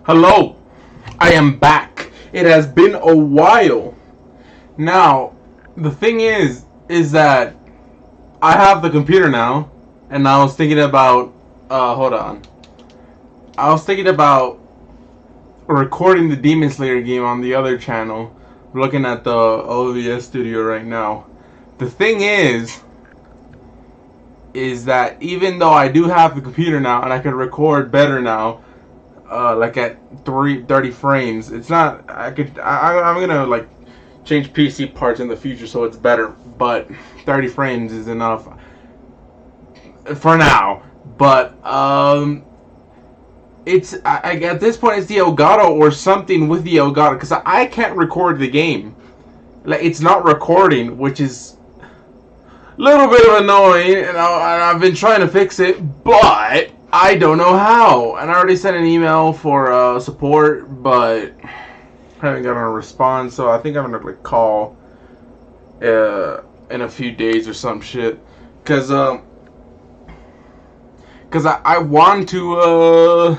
Hello, I am back. It has been a while. Now, the thing is that I have the computer now, and I was thinking about, hold on. I was thinking about recording the Demon Slayer game on the other channel. Looking at the OBS studio right now. The thing is that even though I do have the computer now and I can record better now, like at 30 frames. It's not. I'm gonna like change PC parts in the future so it's better. But 30 frames is enough for now. But it's at this point it's the Elgato or something with the Elgato because I can't record the game. Like it's not recording, which is a little bit of annoying, and I've been trying to fix it, but I don't know how. And I already sent an email for support, but haven't gotten a response. So I think I'm gonna like call in a few days or some shit, cause I want to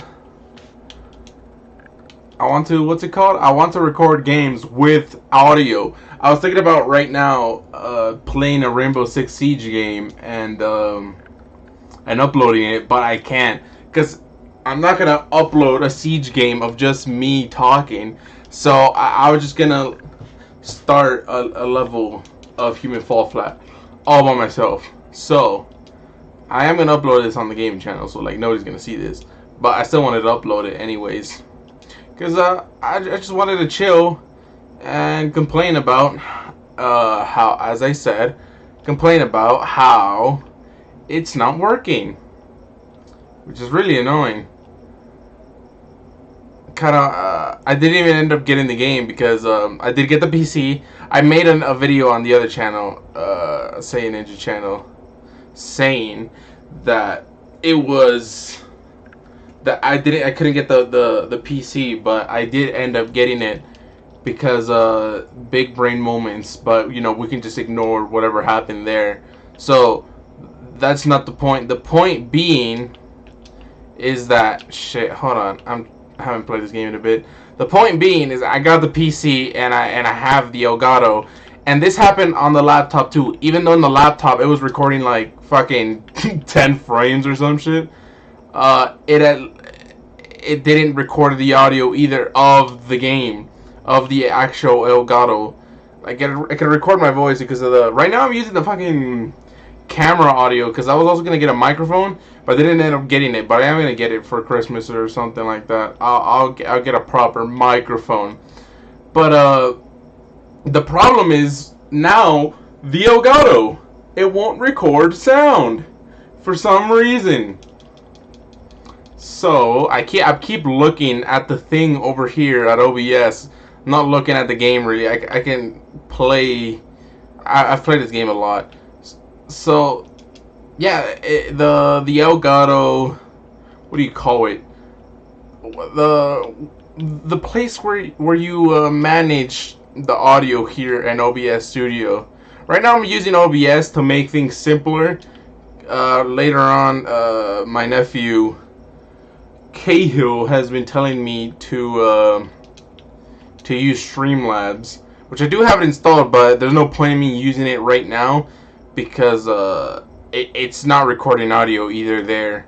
what's it called? I want to record games with audio. I was thinking about right now playing a Rainbow Six Siege game and uploading it, but I can't because I'm not gonna upload a Siege game of just me talking. So I was just gonna start a level of Human Fall Flat all by myself. So I am gonna upload this on the gaming channel, so like nobody's gonna see this, but I still wanted to upload it anyways. Because I just wanted to chill and complain about how, as I said, complain about how it's not working. Which is really annoying. I didn't even end up getting the game because I did get the PC. I made a video on the other channel, Saiyan Ninja channel, saying that it was... that I couldn't get the PC, but I did end up getting it because big brain moments, but you know we can just ignore whatever happened there. So that's not the point. The point being is that shit. Hold on, I haven't played this game in a bit. The point being is I got the PC and I have the Elgato, and this happened on the laptop too. Even though in the laptop it was recording like fucking 10 frames or some shit. It didn't record the audio either of the game, of the actual Elgato. I can record my voice because of the... Right now I'm using the fucking camera audio because I was also going to get a microphone, but I didn't end up getting it. But I am going to get it for Christmas or something like that. I'll get a proper microphone. But the problem is now the Elgato. It won't record sound for some reason. So I keep looking at the thing over here at OBS, not looking at the game really. I can play. I've played this game a lot. So yeah, the Elgato. What do you call it? The place where you manage the audio here in OBS Studio. Right now I'm using OBS to make things simpler. Later on, my nephew Cahill has been telling me to use Streamlabs, which I do have it installed, but there's no point in me using it right now because it's not recording audio either there.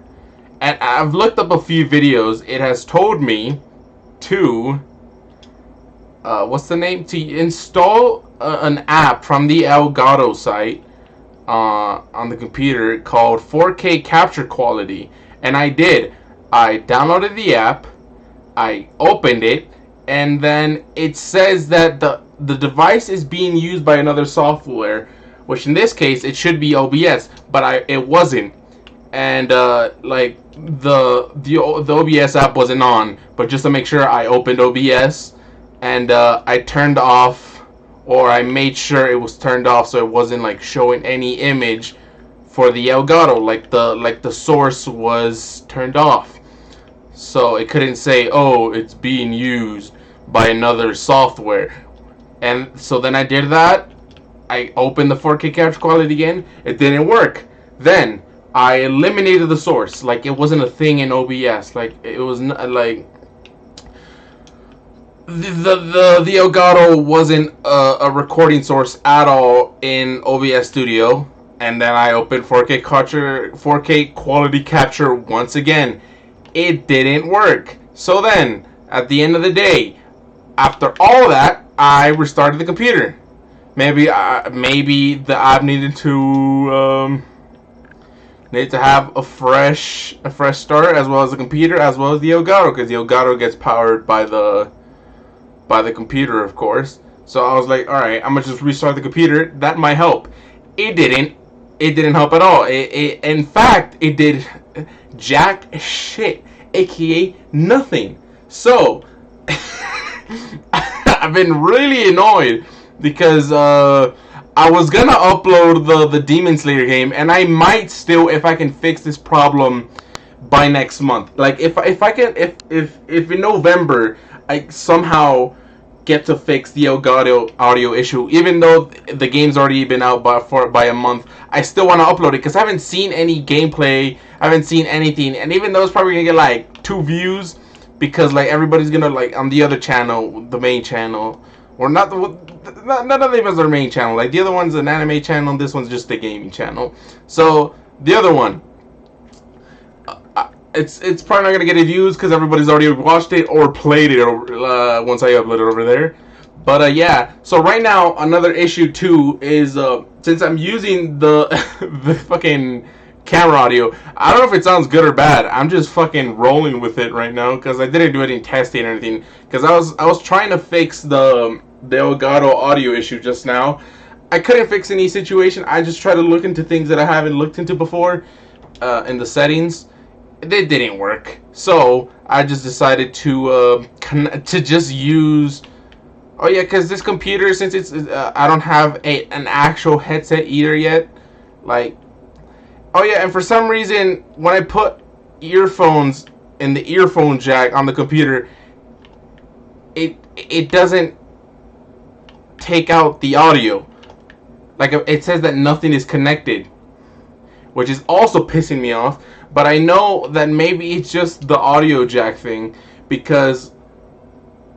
And I've looked up a few videos. It has told me to what's the name? To install an app from the Elgato site on the computer called 4K Capture Quality, and I did. I downloaded the app, I opened it, and then it says that the device is being used by another software, which in this case it should be OBS, but it wasn't, and like the OBS app wasn't on. But just to make sure, I opened OBS and I turned off, or I made sure it was turned off so it wasn't like showing any image for the Elgato, like the source was turned off. So it couldn't say, oh, it's being used by another software. And so then I did that. I opened the 4K capture quality again. It didn't work. Then I eliminated the source. Like it wasn't a thing in OBS. Like it was like the Elgato wasn't a recording source at all in OBS Studio, and then I opened 4K quality capture once again. It didn't work. So then, at the end of the day, after all that, I restarted the computer. Maybe the app needed to have a fresh start, as well as the computer, as well as the Elgato, because the Elgato gets powered by the computer, of course. So I was like, all right, I'm gonna just restart the computer. That might help. It didn't. It didn't help at all. In fact, it did jack shit, aka nothing. So I've been really annoyed because I was gonna upload the Demon Slayer game, and I might still, if I can fix this problem by next month. Like if I can, if in November I somehow get to fix the Elgato audio issue, even though the game's already been out by a month, I still want to upload it because I haven't seen any gameplay, I haven't seen anything, and even though it's probably gonna get like 2 views, because like everybody's gonna like on the other channel, the main channel, or not none of them is their main channel. Like the other one's an anime channel, this one's just a gaming channel. So the other one, it's probably not gonna get any views because everybody's already watched it or played it once I upload it over there. But yeah, so right now another issue too is since I'm using the the fucking camera audio, I don't know if it sounds good or bad. I'm just fucking rolling with it right now because I didn't do any testing or anything. Because I was trying to fix the Elgato audio issue just now. I couldn't fix any situation. I just tried to look into things that I haven't looked into before in the settings. It didn't work, so I just decided to just use. Oh yeah, because this computer, since it's I don't have an actual headset either yet. Like, oh yeah, and for some reason when I put earphones in the earphone jack on the computer, it doesn't take out the audio. Like it says that nothing is connected, which is also pissing me off. But I know that maybe it's just the audio jack thing, because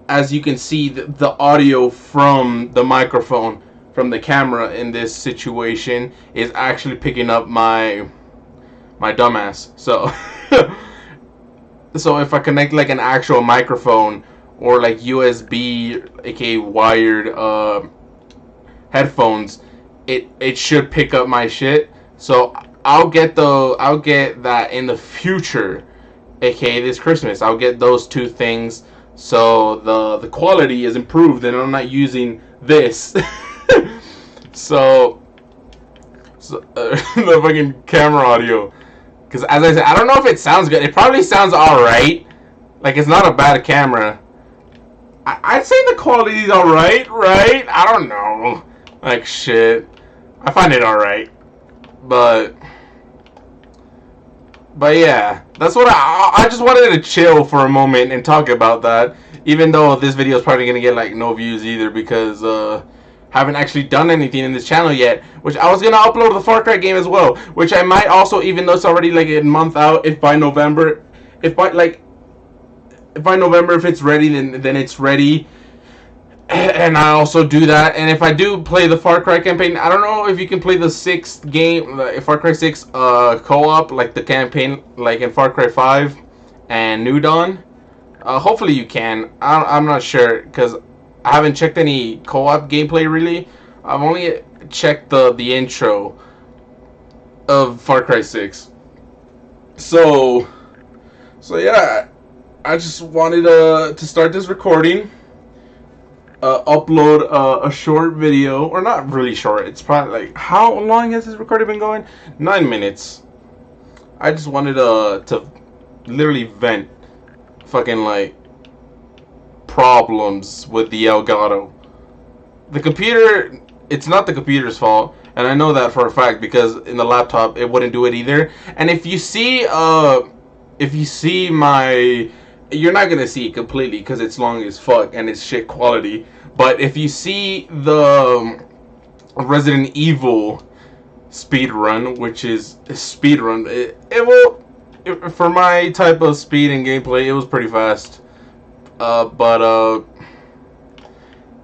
as you can see, the audio from the microphone, from the camera in this situation, is actually picking up my dumbass. So so if I connect like an actual microphone or like USB, aka wired headphones, it should pick up my shit. So I'll get that in the future, aka this Christmas. I'll get those 2 things, so the quality is improved and I'm not using this. so the fucking camera audio, because as I said, I don't know if it sounds good. It probably sounds alright. Like, it's not a bad camera. I'd say the quality's alright, right? I don't know. Like, shit. I find it alright. But yeah, that's what I just wanted to chill for a moment and talk about that. Even though this video is probably gonna get like no views either, because haven't actually done anything in this channel yet. Which I was gonna upload the Far Cry game as well, which I might also, even though it's already like a month out, if by November, if it's ready, then it's ready. And I also do that. And if I do play the Far Cry campaign, I don't know if you can play the 6th game, Far Cry 6 co-op, like the campaign, like in Far Cry 5 and New Dawn. Hopefully you can. I'm not sure, because I haven't checked any co-op gameplay really. I've only checked the intro of Far Cry 6. So yeah, I just wanted to start this recording. Upload a short video, or not really short. It's probably like, how long has this recording been going? 9 minutes. I just wanted to literally vent fucking like problems with the Elgato. The computer, it's not the computer's fault, and I know that for a fact because in the laptop it wouldn't do it either. And if you see my, you're not gonna see it completely because it's long as fuck and it's shit quality. But if you see the Resident Evil speed run, which is a speed run, for my type of speed and gameplay, it was pretty fast. But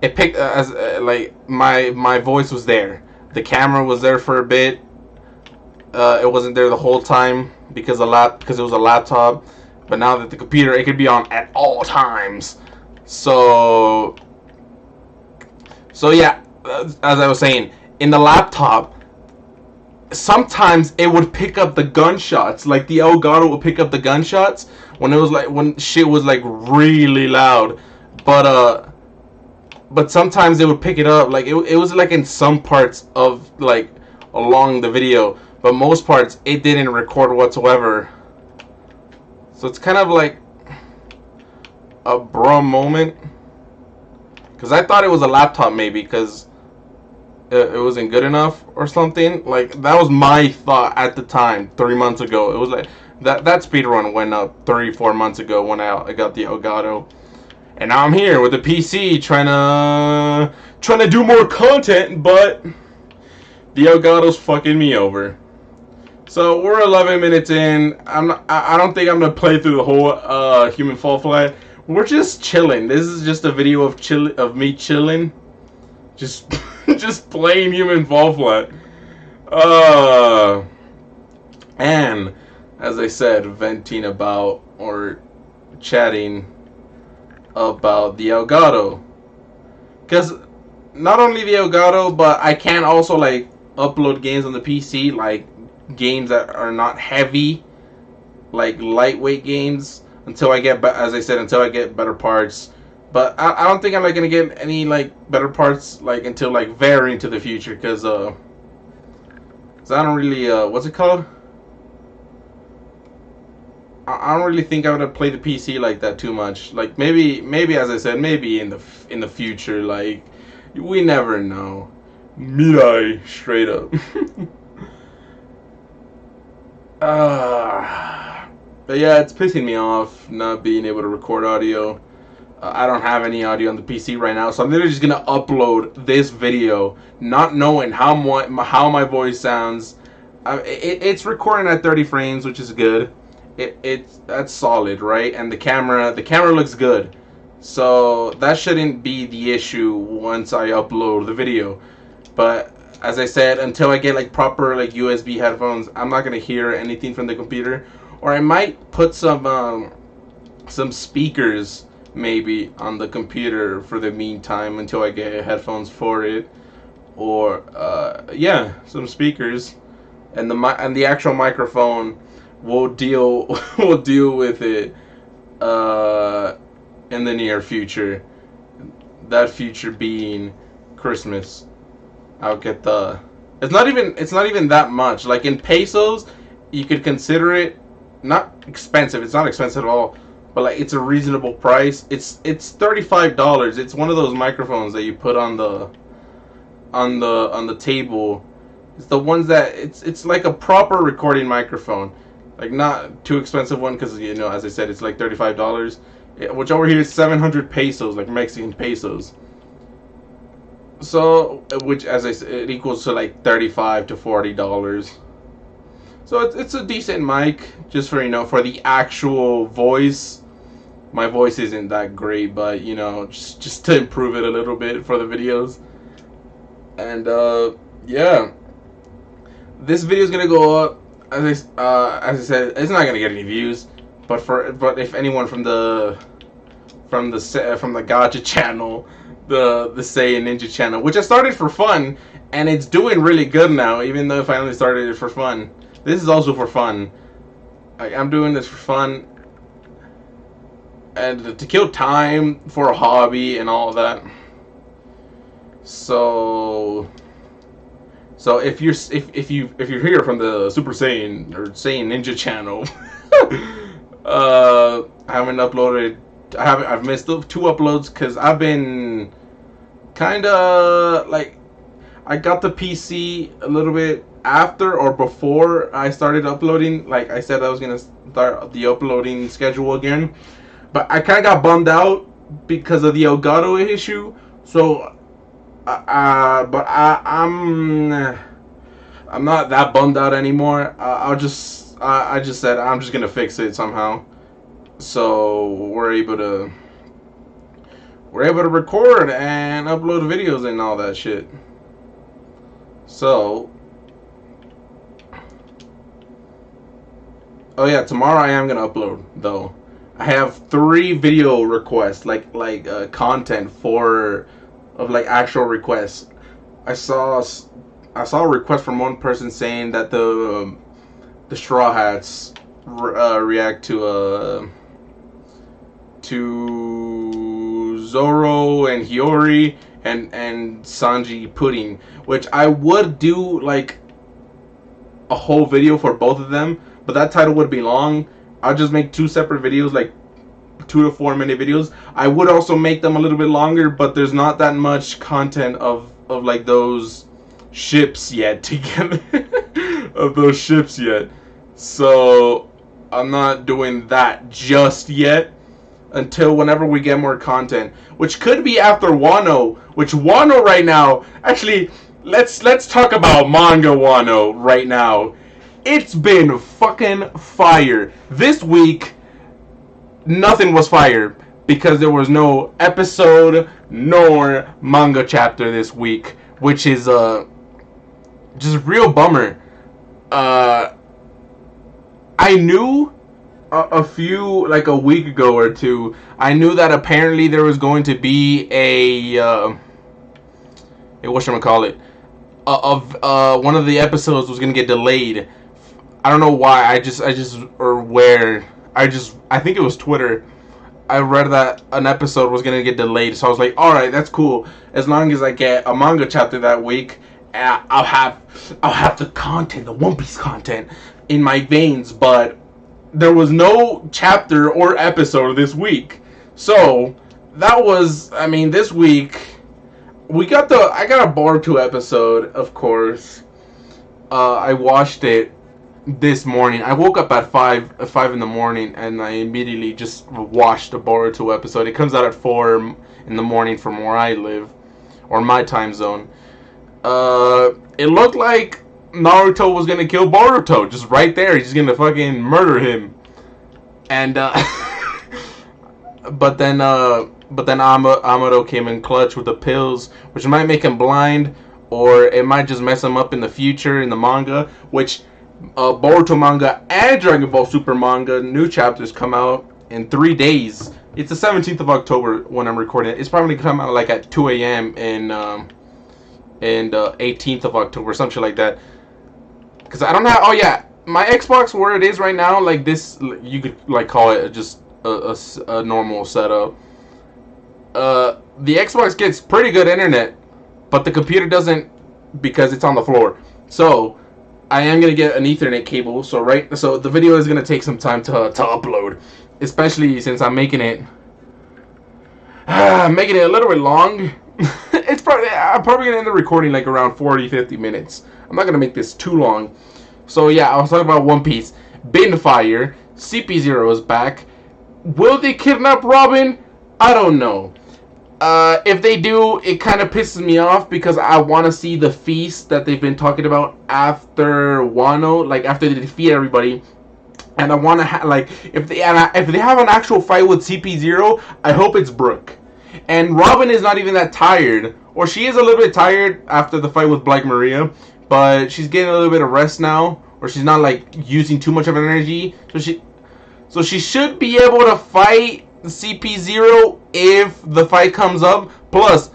it picked as like my voice was there. The camera was there for a bit. It wasn't there the whole time because it was a laptop. But now that the computer, it could be on at all times. So yeah, as I was saying, in the laptop, sometimes it would pick up the gunshots. Like the Elgato would pick up the gunshots when shit was like really loud. But but sometimes it would pick it up. Like it was like in some parts of like along the video, but most parts it didn't record whatsoever. So it's kind of like a bruh moment. Because I thought it was a laptop maybe because it wasn't good enough or something. Like that was my thought at the time, 3 months ago. It was like that speedrun went up 3-4 months ago when I got the Elgato. And now I'm here with the PC trying to do more content, but the Elgato's fucking me over. So we're 11 minutes in. I don't think I'm gonna play through the whole Human Fall Flat. We're just chilling. This is just a video of me chilling, just just playing Human Fall Flat. And as I said, venting about or chatting about the Elgato, because not only the Elgato, but I can also like upload games on the PC, like games that are not heavy, like lightweight games, until I get, as I said, until I get better parts. But I don't think I'm like gonna get any like better parts like until like very into the future, because I don't really what's it called? I don't really think I'm gonna play the PC like that too much. Like maybe as I said, maybe in the future. Like we never know. Mirai, straight up. But yeah, it's pissing me off not being able to record audio. I don't have any audio on the PC right now, so I'm literally just gonna upload this video, not knowing how my voice sounds. It's recording at 30 frames, which is good. That's solid, right? And the camera looks good, so that shouldn't be the issue once I upload the video. But as I said, until I get like proper like USB headphones, I'm not gonna hear anything from the computer. Or I might put some speakers maybe on the computer for the meantime until I get headphones for it. Or yeah, some speakers, and the actual microphone will deal with it in the near future. That future being Christmas. I'll get the. It's not even that much. Like in pesos, you could consider it not expensive. It's not expensive at all, but like it's a reasonable price. It's $35. It's one of those microphones that you put on the table. It's the ones that it's like a proper recording microphone, like not too expensive one, because as I said, it's like $35, which over here is 700 pesos, like Mexican pesos. So, which, as I said, it equals to like $35 to $40. So it's a decent mic, just for for the actual voice. My voice isn't that great, but just to improve it a little bit for the videos. And yeah, this video is gonna go up. As I said, it's not gonna get any views, but if anyone from the Gacha channel, the Say Ninja channel, which I started for fun, and it's doing really good now, even though I finally started it for fun. This is also for fun. I'm doing this for fun and to kill time for a hobby and all of that. So if you're here from the Super Saiyan or Saiyan Ninja channel, I haven't uploaded. I've missed 2 uploads because I've been kind of like, I got the PC a little bit after or before I started uploading. Like I said, I was gonna start the uploading schedule again, but I kind of got bummed out because of the Elgato issue. So, I'm not that bummed out anymore. I just said I'm just gonna fix it somehow. So we're able we're able to record and upload videos and all that shit. So, oh yeah, tomorrow I am gonna upload though. I have 3 video requests, like content of like actual requests. I saw a request from one person saying that the Straw Hats react to Zoro and Hiyori and Sanji Pudding, which I would do like a whole video for both of them, but that title would be long. I'll just make 2 separate videos, like 2 to 4 minute videos. I would also make them a little bit longer, but there's not that much content of like those ships yet together of those ships yet. So I'm not doing that just yet until whenever we get more content, which could be after Wano. Which Wano right now, actually, let's talk about manga Wano right now. It's been fucking fire. This week, nothing was fire because there was no episode nor manga chapter this week, which is just real bummer. I knew a few, like a week ago or two, I knew that apparently there was going to be a whatchamacallit, one of the episodes was going to get delayed. I don't know why. I think it was Twitter. I read that an episode was gonna get delayed, so I was like, all right, that's cool. As long as I get a manga chapter that week, I'll have the content, the One Piece content, in my veins. But there was no chapter or episode this week, so that was. I mean, this week I got a Boruto episode, of course. I watched it this morning. I woke up at 5 in the morning and I immediately just watched the Boruto episode. It comes out at 4 in the morning from where I live, or my time zone. It looked like Naruto was gonna kill Boruto just right there. He's gonna fucking murder him. And but then Amado came in clutch with the pills, which might make him blind, or it might just mess him up in the future in the manga, which Boruto manga and Dragon Ball Super manga new chapters come out in 3 days. It's the 17th of October when I'm recording it. It's probably gonna come out like at 2 a.m. and 18th of October, something like that. Because I don't have. Oh yeah, my Xbox where it is right now, like this, you could like call it just a normal setup. The Xbox gets pretty good internet, but the computer doesn't because it's on the floor. So I am gonna get an Ethernet cable. So the video is gonna take some time to upload, especially since I'm making it a little bit long. I'm probably gonna end the recording like around 40-50 minutes. I'm not gonna make this too long. So yeah, I was talking about One Piece. Bin Fire, CP0 is back. Will they kidnap Robin? I don't know. If they do, it kind of pisses me off because I want to see the feast that they've been talking about after Wano, like after they defeat everybody. And I want to like if they have an actual fight with CP0, I hope it's Brook. And Robin is not even that tired, or she is a little bit tired after the fight with Black Maria, but she's getting a little bit of rest now, or she's not like using too much of her energy, so she should be able to fight CP0 if the fight comes up. Plus,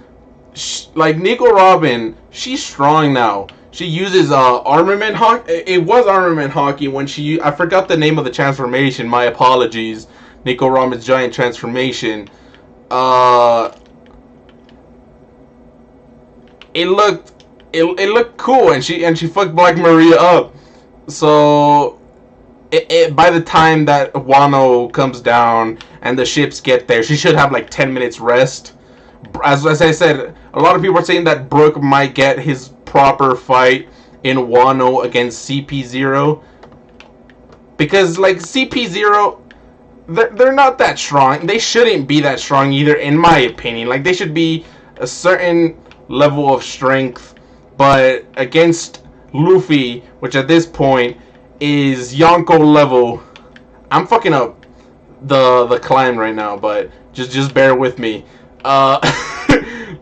like Nico Robin, she's strong now. She uses armament hockey. It was armament hockey when she. I forgot the name of the transformation. My apologies. Nico Robin's giant transformation. It looked cool, and she fucked Black Maria up. So by the time that Wano comes down and the ships get there, she should have like 10 minutes rest. As I said, a lot of people are saying that Brook might get his proper fight in Wano against CP0, because like CP0, they're not that strong. They shouldn't be that strong either, in my opinion. Like, they should be a certain level of strength, but against Luffy, which at this point is Yonko level. I'm fucking up the climb right now, but just bear with me. uh,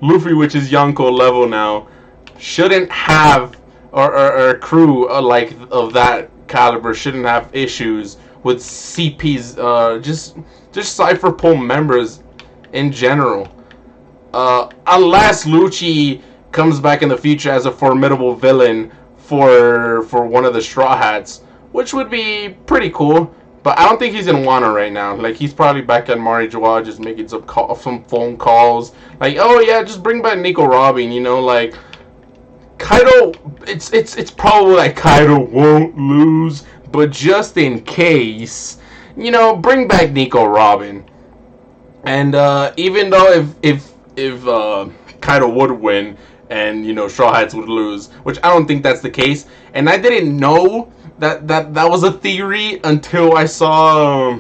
Luffy, which is Yonko level now, shouldn't have or crew like of that caliber shouldn't have issues with CP's just Cipher Pole members in general. Unless Lucci comes back in the future as a formidable villain for one of the Straw Hats, which would be pretty cool. But I don't think he's in Wano right now. Like, he's probably back at Marijoa just making some phone calls. Like, oh yeah, just bring back Nico Robin. You know, like Kaido. It's probably like Kaido won't lose, but just in case, you know, bring back Nico Robin. And even though if Kaido would win and you know Straw Hats would lose, which I don't think that's the case, and I didn't know that was a theory until I saw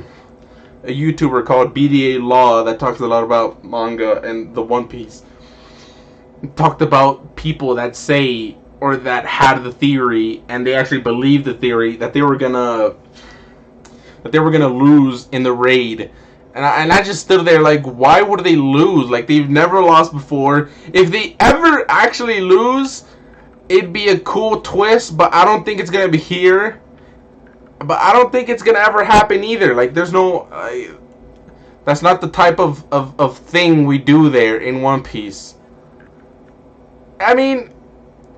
a YouTuber called BDA Law that talks a lot about manga and the One Piece. Talked about people that say or that had the theory and they actually believed the theory that they were gonna lose in the raid. And I just stood there like, why would they lose? Like, they've never lost before. If they ever actually lose, it'd be a cool twist, but I don't think it's going to be here. But I don't think it's going to ever happen either. Like, there's no... that's not the type of thing we do there in One Piece. I mean,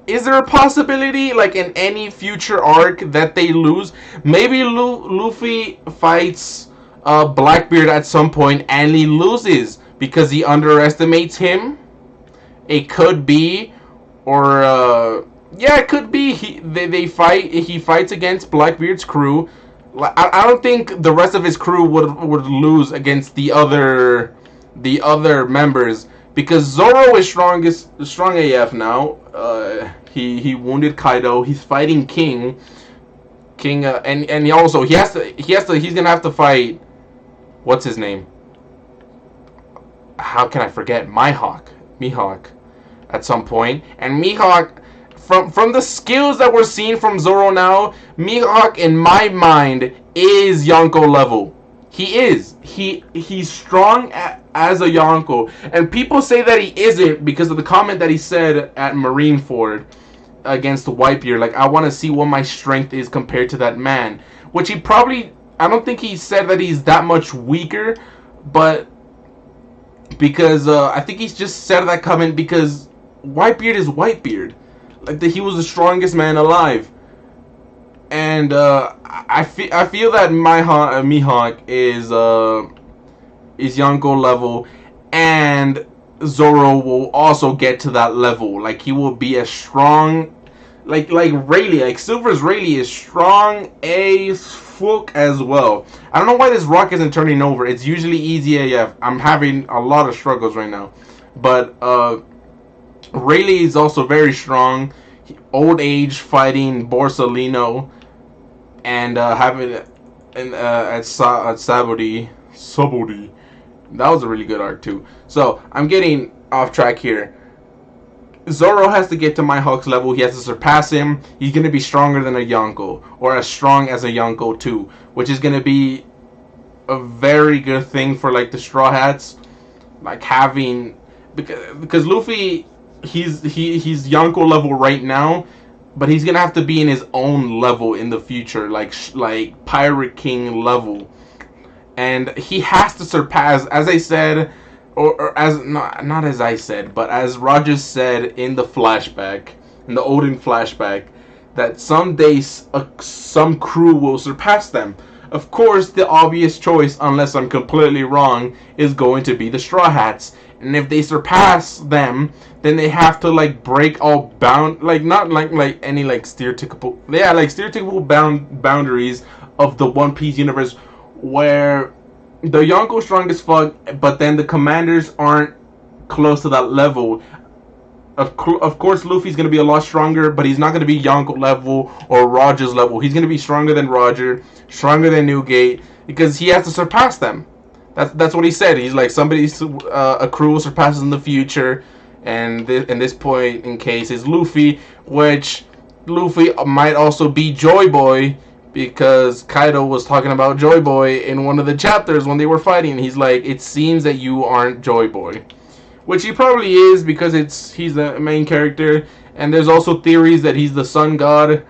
is there a possibility, like, in any future arc that they lose? Maybe Luffy fights... Blackbeard at some point and he loses because he underestimates him. It could be, or yeah, it could be. They fight. He fights against Blackbeard's crew. I don't think the rest of his crew would lose against the other members because Zoro is strong AF now. He wounded Kaido. He's fighting King. And he also he's gonna have to fight. What's his name? How can I forget? Mihawk at some point. And Mihawk, from the skills that we're seeing from Zoro now, Mihawk in my mind is Yonko level. He is. He's strong as a Yonko. And people say that he isn't because of the comment that he said at Marineford against Whitebeard. Like, I want to see what my strength is compared to that man. Which he probably... I don't think he said that he's that much weaker, but because I think he's just said that comment because Whitebeard is Whitebeard, like he was the strongest man alive, and I feel that Mihawk is Yonko level, and Zoro will also get to that level. Like he will be as strong, like Rayleigh, like Silver's Rayleigh is strong as fuck as well. I don't know why this rock isn't turning over. It's usually easy AF. I'm having a lot of struggles right now. But Rayleigh is also very strong. Old age fighting Borsalino and having at Sabaody. That was a really good arc too. So I'm getting off track here. Zoro has to get to Mihawk's level. He has to surpass him. He's going to be stronger than a Yonko, or as strong as a Yonko too, which is going to be a very good thing for like the Straw Hats, like having because Luffy he's Yonko level right now, but he's going to have to be in his own level in the future, like Pirate King level, and he has to surpass, as I said. Or as not as I said, but as Rogers said in the flashback, in the Odin flashback, that someday some crew will surpass them. Of course, the obvious choice, unless I'm completely wrong, is going to be the Straw Hats. And if they surpass them, then they have to like break all not like any like stereotypical boundaries of the One Piece universe, where the Yonko strong as fuck, but then the commanders aren't close to that level. Of course, Luffy's going to be a lot stronger, but he's not going to be Yonko level or Roger's level. He's going to be stronger than Roger, stronger than Newgate, because he has to surpass them. That's what he said. He's like, a crew will surpass us in the future, and in this point in case is Luffy, which Luffy might also be Joy Boy, because Kaido was talking about Joy Boy in one of the chapters when they were fighting. He's like, it seems that you aren't Joy Boy. which he probably is because he's the main character. And there's also theories that he's the sun god,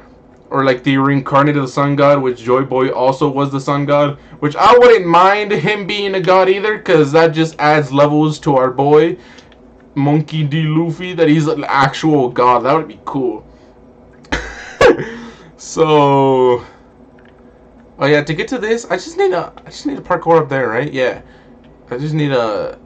or like the reincarnated sun god, which Joy Boy also was the sun god. Which I wouldn't mind him being a god either, because that just adds levels to our boy Monkey D. Luffy. That he's an actual god. That would be cool. So, oh yeah, to get to this, I just need to parkour up there, right? Yeah, I just need to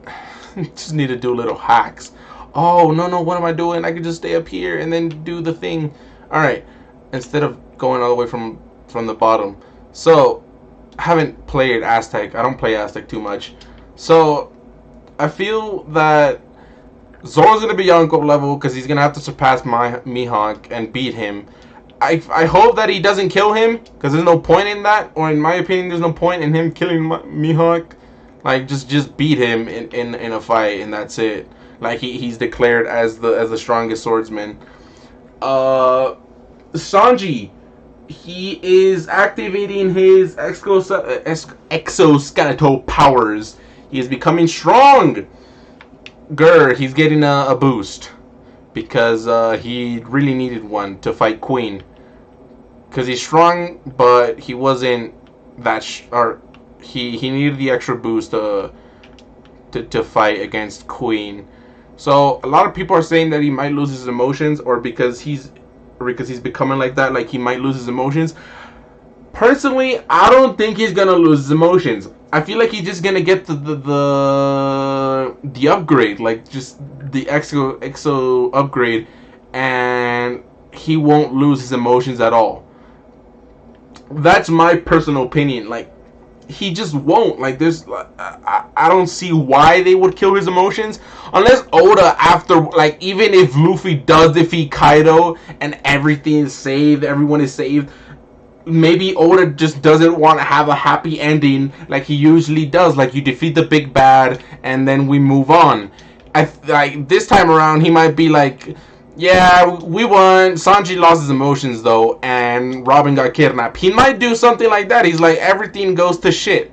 do little hacks. Oh no, what am I doing? I could just stay up here and then do the thing. All right, instead of going all the way from the bottom. So, I haven't played Aztec. I don't play Aztec too much. So, I feel that Zoro's gonna be Yonko level because he's gonna have to surpass Mihawk and beat him. I hope that he doesn't kill him, because there's no point in that, or in my opinion, there's no point in him killing Mihawk. Like, just beat him in a fight, and that's it. Like, he's declared as the strongest swordsman. Sanji, he is activating his exoskeletal powers. He is becoming strong. He's getting a boost, because he really needed one to fight Queen. Because he's strong, but he wasn't that he needed the extra boost to fight against Queen. So a lot of people are saying that he might lose his emotions, or because he's becoming like that, like he might lose his emotions. Personally, I don't think he's gonna lose his emotions. I feel like he's just gonna get the upgrade, like just the exo upgrade, and he won't lose his emotions at all. That's my personal opinion. Like, he just won't. Like, I don't see why they would kill his emotions, unless Oda, after, like, even if Luffy does defeat Kaido and everything is saved, everyone is saved, maybe Oda just doesn't want to have a happy ending like he usually does. Like, you defeat the big bad and then we move on. Like, this time around, he might be like, yeah, we won. Sanji lost his emotions though, and Robin got kidnapped. He might do something like that. He's like, everything goes to shit.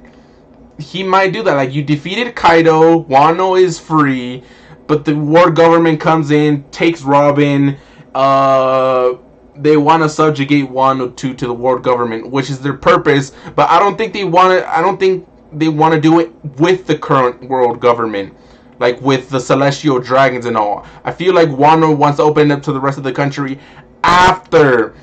He might do that. Like, you defeated Kaido, Wano is free, but the war government comes in, takes Robin. They want to subjugate Wano to the world government, which is their purpose. But I don't think they want to. I don't think they want to do it with the current world government, like with the celestial dragons and all. I feel like Wano wants to open up to the rest of the country after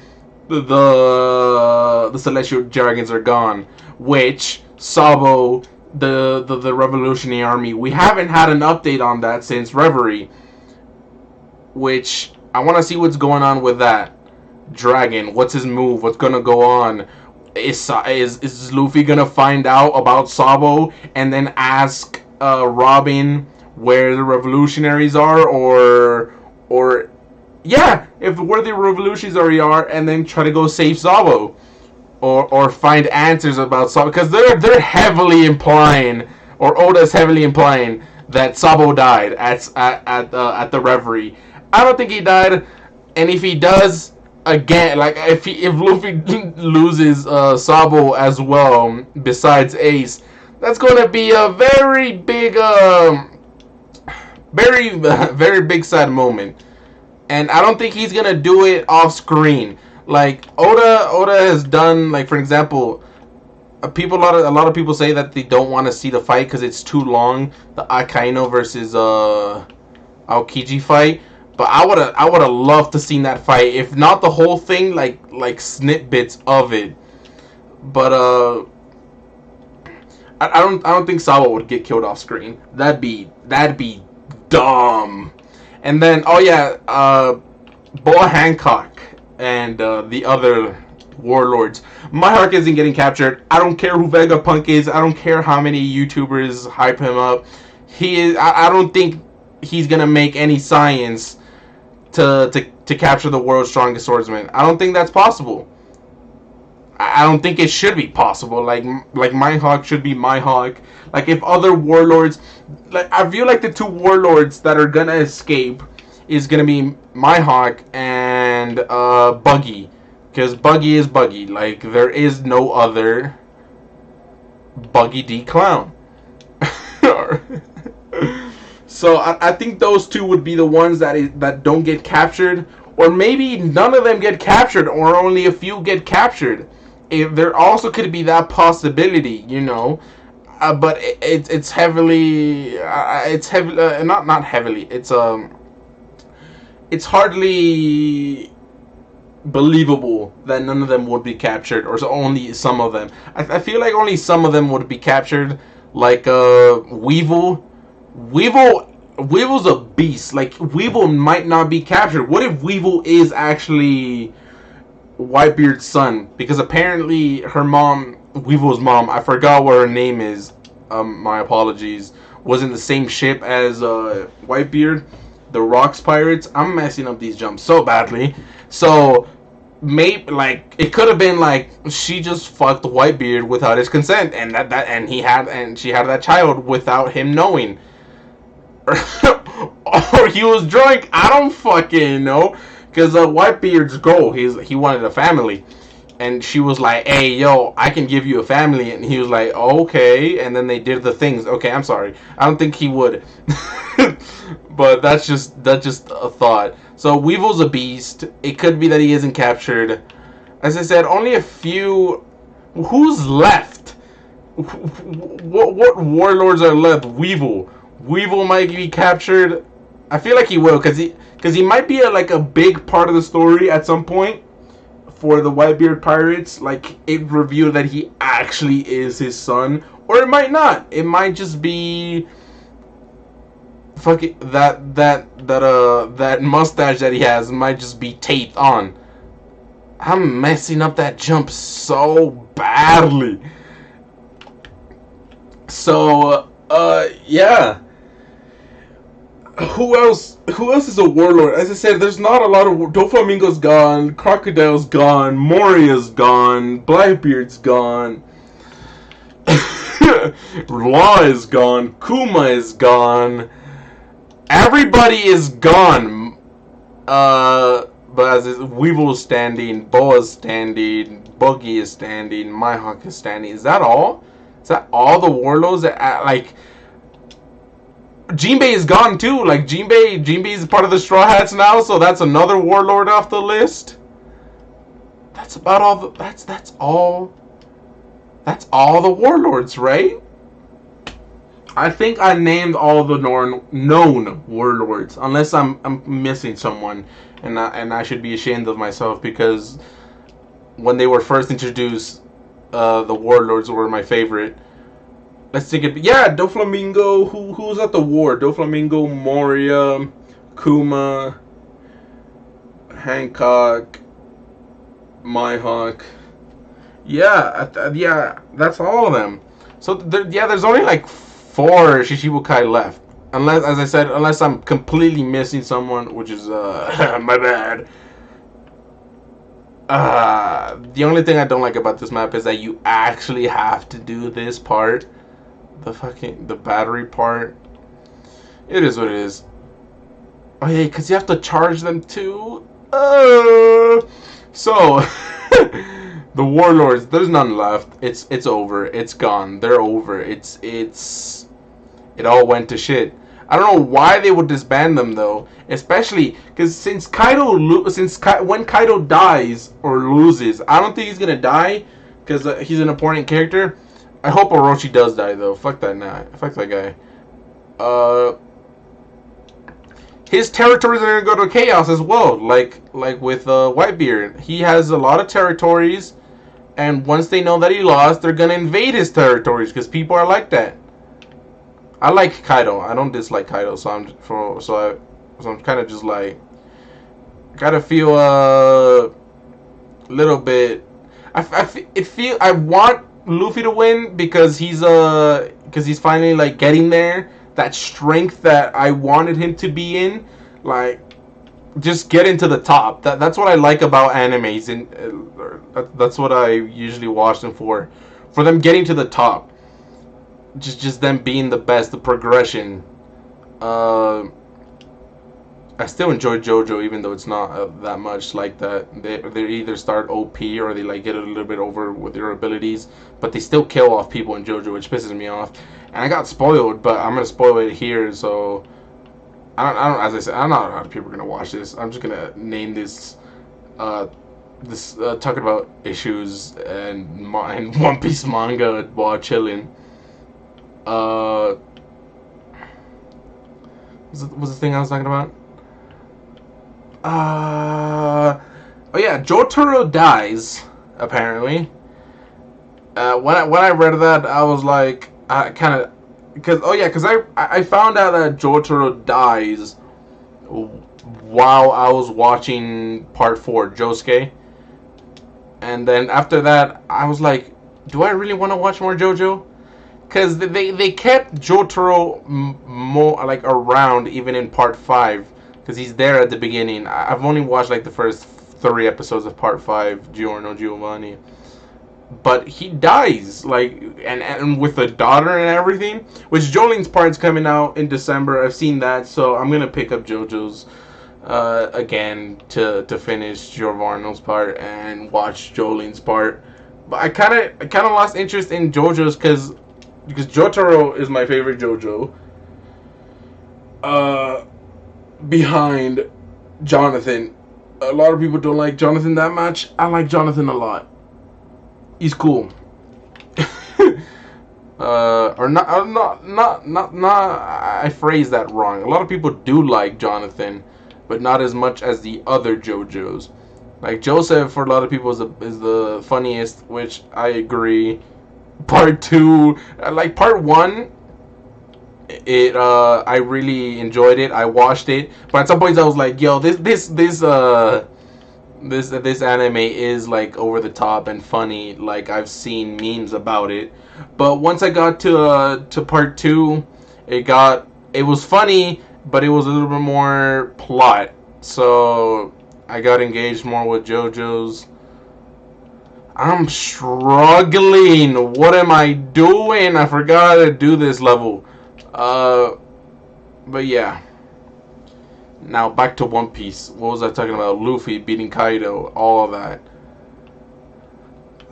the celestial dragons are gone. Which Sabo, the Revolutionary Army, we haven't had an update on that since Reverie. Which I want to see what's going on with that dragon. What's his move? What's gonna go on? Is Luffy gonna find out about Sabo and then ask Robin where the revolutionaries are, or yeah, if where the revolutionaries are, and then try to go save Sabo, or find answers about Sabo, because they're heavily implying, or Oda's heavily implying, that Sabo died at the Reverie. I don't think he died, and if he does, again, like if Luffy loses Sabo as well, besides Ace, that's going to be a very big, very big sad moment. And I don't think he's gonna do it off screen. Like Oda has done, like, for example, a lot of people say that they don't want to see the fight because it's too long, the Akainu versus Aokiji fight. But I would have loved to seen that fight, if not the whole thing, like snippets of it. But I don't think Sabo would get killed off screen. That'd be dumb. And then, oh yeah, Boa Hancock and the other warlords. Mihawk isn't getting captured. I don't care who Vegapunk is. I don't care how many YouTubers hype him up. He is. I don't think he's gonna make any science to capture the world's strongest swordsman. I don't think that's possible. I don't think it should be possible. Like Mihawk should be Mihawk. Like, if other warlords, like, I feel like the two warlords that are gonna escape is gonna be Mihawk and Buggy, because Buggy is Buggy. Like, there is no other Buggy D Clown. So I think those two would be the ones that don't get captured, or maybe none of them get captured, or only a few get captured. There also could be that possibility, you know. But it's heavily it's heavy not heavily it's hardly believable that none of them would be captured, or so only some of them. I feel like only some of them would be captured, like Weevil. Weevil's a beast. Like, Weevil might not be captured. What if Weevil is actually Whitebeard's son? Because apparently her mom, Weevil's mom, I forgot what her name is. My apologies. Was in the same ship as Whitebeard, the Rocks Pirates. I'm messing up these jumps so badly. So maybe, like, it could have been like she just fucked Whitebeard without his consent, and she had that child without him knowing. Or he was drunk. I don't fucking know. Because Whitebeard's goal, he wanted a family. And she was like, hey, yo, I can give you a family. And he was like, okay. And then they did the things. Okay, I'm sorry. I don't think he would. But that's just a thought. So Weevil's a beast. It could be that he isn't captured. As I said, only a few. Who's left? What warlords are left? Weevil. Weevil might be captured. I feel like he will, because he might be like a big part of the story at some point for the Whitebeard pirates. Like, it revealed that he actually is his son, or it might not. It might just be fucking that mustache that he has might just be taped on. I'm messing up that jump so badly. So yeah. Who else is a warlord? As I said, there's not a lot of... Doflamingo's gone, Crocodile's gone, Moria's gone, Blackbeard's gone, Law is gone, Kuma is gone. Everybody is gone. But as Weevil's standing, Boa's standing, Buggy is standing, Mihawk is standing. Is that all? Is that all the warlords that, like... Jinbei is gone too. Like, Jinbei is part of the Straw Hats now, so that's another warlord off the list. That's about all. That's all. That's all the warlords, right? I think I named all the known warlords, unless I'm missing someone, and I should be ashamed of myself, because when they were first introduced, the warlords were my favorite. Let's think it. Yeah, Doflamingo. Who's at the war? Doflamingo, Moria, Kuma, Hancock, Mihawk. Yeah, yeah, that's all of them. So there's only like 4 Shishibukai left. Unless, as I said, unless I'm completely missing someone, which is my bad. The only thing I don't like about this map is that you actually have to do this part. The battery part. It is what it is. Oh yeah, because you have to charge them too. So the warlords, there's none left. It's over. It's gone. They're over. It all went to shit. I don't know why they would disband them though, especially because when Kaido dies or loses, I don't think he's gonna die because he's an important character. I hope Orochi does die though. Fuck that guy. His territories are gonna go to chaos as well. Like with Whitebeard, he has a lot of territories, and once they know that he lost, they're gonna invade his territories because people are like that. I like Kaido. I don't dislike Kaido, so I'm kind of just like, gotta feel a little bit. I want Luffy to win because he's finally like getting there, that strength that I wanted him to be in, like just get into the top. That's what I like about animes, and that's what I usually watch them for them getting to the top, just them being the best, the progression. I still enjoy JoJo, even though it's not that much like that. They either start OP or they like get a little bit over with their abilities, but they still kill off people in JoJo, which pisses me off. And I got spoiled, but I'm gonna spoil it here, so As I said, I don't know how people are gonna watch this. I'm just gonna name this, talking about issues and One Piece manga while chilling. Uh, was the thing I was talking about? Oh yeah, Jotaro dies apparently. When I read that, I was like, I kind of, because I found out that Jotaro dies while I was watching part 4, Josuke, and then after that, I was like, do I really want to watch more JoJo? Because they kept Jotaro more like around even in part 5, because he's there at the beginning. I've only watched like the first 3 episodes of part 5, Giorno Giovanni, but he dies like and with a daughter and everything, which Jolene's part's coming out in December. I've seen that, so I'm gonna pick up JoJo's again to finish Giovanni's part and watch Jolene's part. But I kind of lost interest in JoJo's because Jotaro is my favorite JoJo, behind Jonathan. A lot of people don't like Jonathan that much. I like Jonathan a lot. He's cool. Or not. I phrased that wrong. A lot of people do like Jonathan, but not as much as the other JoJos. Like Joseph, for a lot of people, is the funniest, which I agree. Part 2, like part 1, I really enjoyed it. I watched it, but at some points I was like, yo, this anime is like over the top and funny. Like I've seen memes about it, but once I got to part 2, it was funny, but it was a little bit more plot. So I got engaged more with JoJo's. I'm struggling. What am I doing? I forgot to do this level. But yeah. Now back to One Piece. What was I talking about? Luffy beating Kaido, all of that.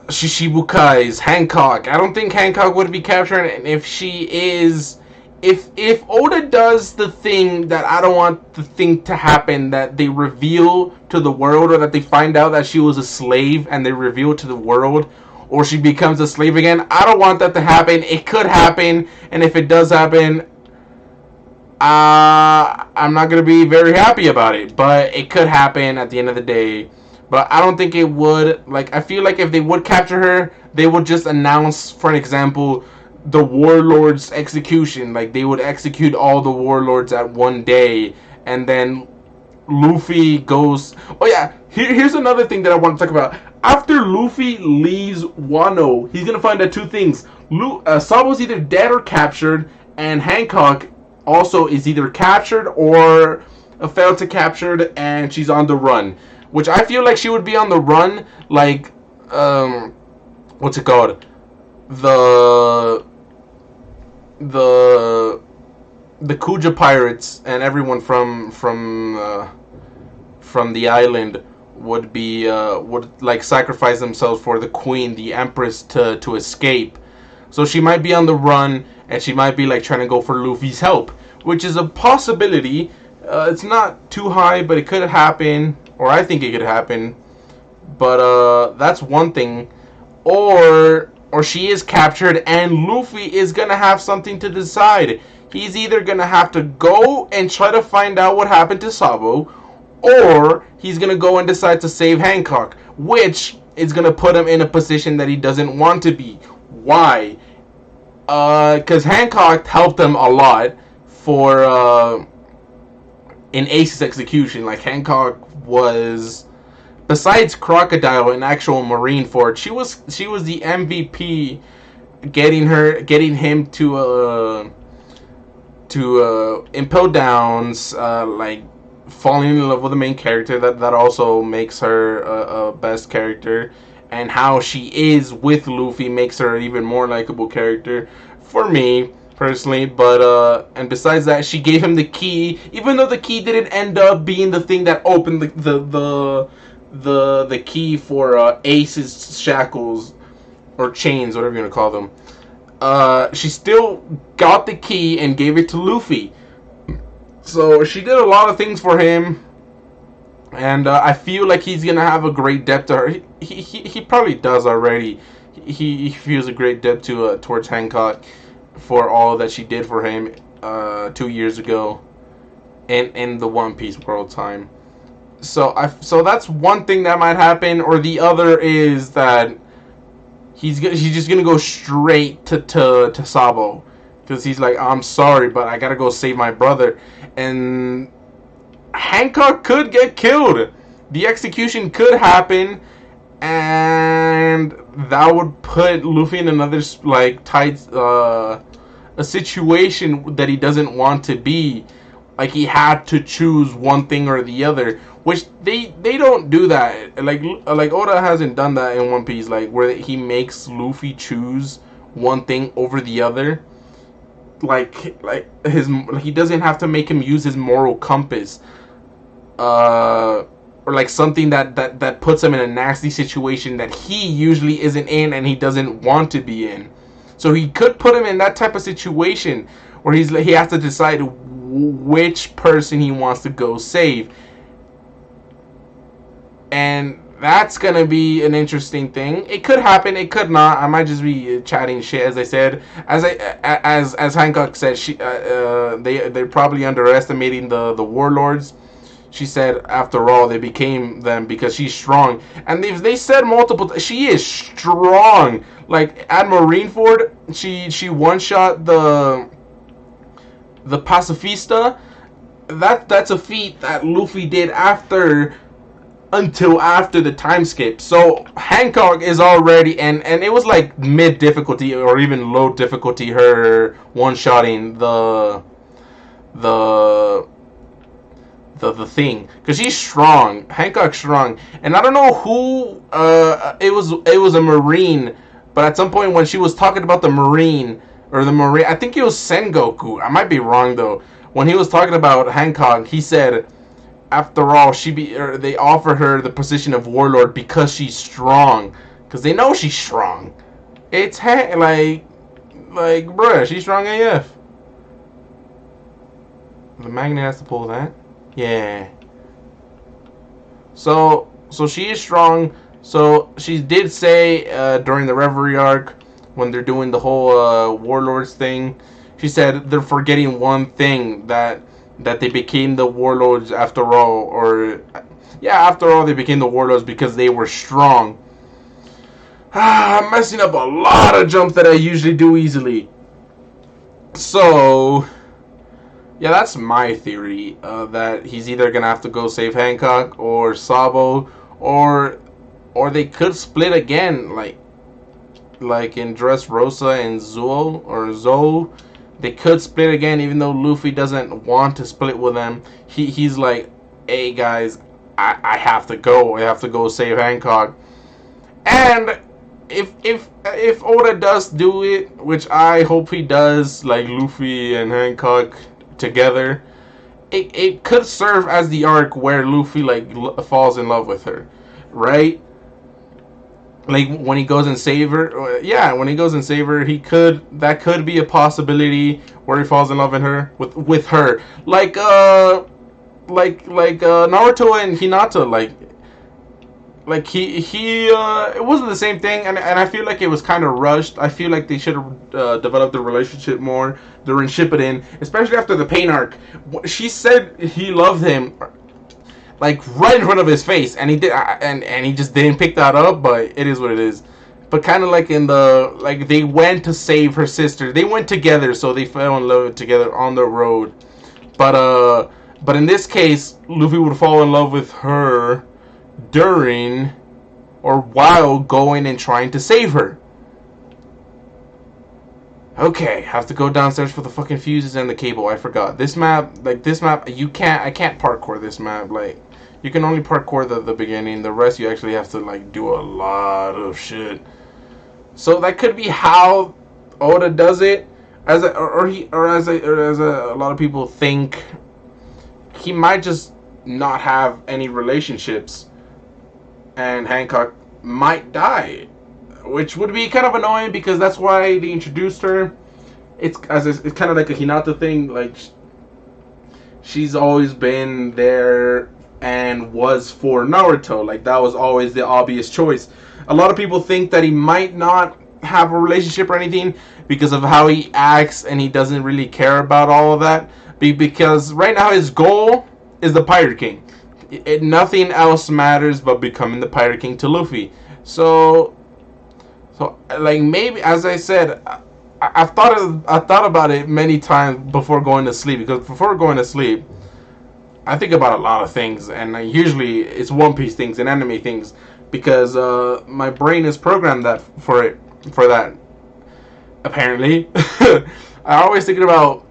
Shishibukai's Hancock. I don't think Hancock would be captured, and if she is, if Oda does the thing that I don't want the thing to happen, that they reveal to the world, or that they find out that she was a slave and they reveal to the world, or she becomes a slave again, I don't want that to happen. It could happen, and if it does happen, I'm not gonna be very happy about it, but it could happen at the end of the day. But I don't think it would. Like, I feel like if they would capture her, they would just announce, for an example, the warlord's execution. Like, they would execute all the warlords at one day, and then Luffy goes. Oh yeah, here's another thing that I want to talk about. After Luffy leaves Wano, he's gonna find out two things: Sabo's either dead or captured, and Hancock also is either captured or failed to captured, and she's on the run. Which I feel like she would be on the run, like, what's it called? The Kuja pirates and everyone from the island would be would like sacrifice themselves for the queen, the empress, to escape. So she might be on the run, and she might be like trying to go for Luffy's help, which is a possibility. It's not too high, but it could happen, or I think it could happen. But that's one thing. Or she is captured, and Luffy is gonna have something to decide. He's either gonna have to go and try to find out what happened to Sabo, or he's gonna go and decide to save Hancock, which is gonna put him in a position that he doesn't want to be. Why? Because Hancock helped him a lot for in Ace's execution. Like, Hancock was, besides Crocodile in actual Marineford, she was the MVP, getting him to Impel Downs, like falling in love with the main character. That also makes her a best character, and how she is with Luffy makes her an even more likable character for me personally. But and besides that, she gave him the key, even though the key didn't end up being the thing that opened the key for Ace's shackles or chains, whatever you want to call them. She still got the key and gave it to Luffy. So she did a lot of things for him, and I feel like he's gonna have a great debt to her. He probably does already. He feels a great debt to towards Hancock for all that she did for him 2 years ago in the One Piece world time. So that's one thing that might happen, or the other is that he's just gonna go straight to Sabo, because he's like, I'm sorry, but I gotta go save my brother, and Hancock could get killed. The execution could happen, and that would put Luffy in another like tight a situation that he doesn't want to be. Like he had to choose one thing or the other, which they don't do that. Like Oda hasn't done that in One Piece, like where he makes Luffy choose one thing over the other. Like he doesn't have to make him use his moral compass, or like something that puts him in a nasty situation that he usually isn't in and he doesn't want to be in. So he could put him in that type of situation where he has to decide which person he wants to go save, and that's gonna be an interesting thing. It could happen, it could not. I might just be chatting shit, as I said. As Hancock said, they're probably underestimating the warlords. She said, after all, they became them because she's strong, and they said multiple. She is strong. Like at Marineford, she one shot the pacifista. That's a feat that Luffy did until after the time skip. So Hancock is already, and it was like mid difficulty or even low difficulty, her one shotting the thing, because she's strong. Hancock's strong, and I don't know who it was a Marine, but at some point when she was talking about the Marine, I think it was Sengoku, I might be wrong though, when he was talking about Hancock, he said, after all, they offer her the position of warlord because she's strong, because they know she's strong. It's like bruh, she's strong AF. The magnet has to pull that. Yeah. So she is strong. So she did say during the Reverie arc, when they're doing the whole warlords thing, she said they're forgetting one thing, that they became the warlords after all, or yeah, after all they became the warlords because they were strong. I'm messing up a lot of jumps that I usually do easily. So yeah, that's my theory, that he's either gonna have to go save Hancock or Sabo, or they could split again, like in Dressrosa and Zou. They could split again, even though Luffy doesn't want to split with them. He's like, hey guys, I have to go. I have to go save Hancock. And if Oda does do it, which I hope he does, like Luffy and Hancock together, it could serve as the arc where Luffy like falls in love with her, right? Like when he goes and save her, yeah, when he goes and save her, that could be a possibility where he falls in love with her, like Naruto and Hinata, like he it wasn't the same thing, and I feel like it was kind of rushed. I feel like they should have developed the relationship more during Shippuden, especially after the Pain arc. She said he loved him, like right in front of his face, and he did, and he just didn't pick that up. But it is what it is. But kind of like they went to save her sister. They went together, so they fell in love together on the road. But in this case, Luffy would fall in love with her during or while going and trying to save her. Okay, have to go downstairs for the fucking fuses and the cable. I forgot. This map, I can't parkour this map. Like, you can only parkour the beginning. The rest you actually have to like do a lot of shit. So that could be how Oda does it, as a lot of people think. He might just not have any relationships, and Hancock might die, which would be kind of annoying because that's why they introduced her. It's kind of like a Hinata thing. Like she's always been there and was for Naruto. Like that was always the obvious choice. A lot of people think that he might not have a relationship or anything because of how he acts and he doesn't really care about all of that. Because right now his goal is the Pirate King. Nothing else matters but becoming the Pirate King to Luffy. So like maybe as I said, I thought about it many times before going to sleep, because before going to sleep I think about a lot of things, and usually it's One Piece things and anime things, because my brain is programmed that for that. Apparently, I always thinking about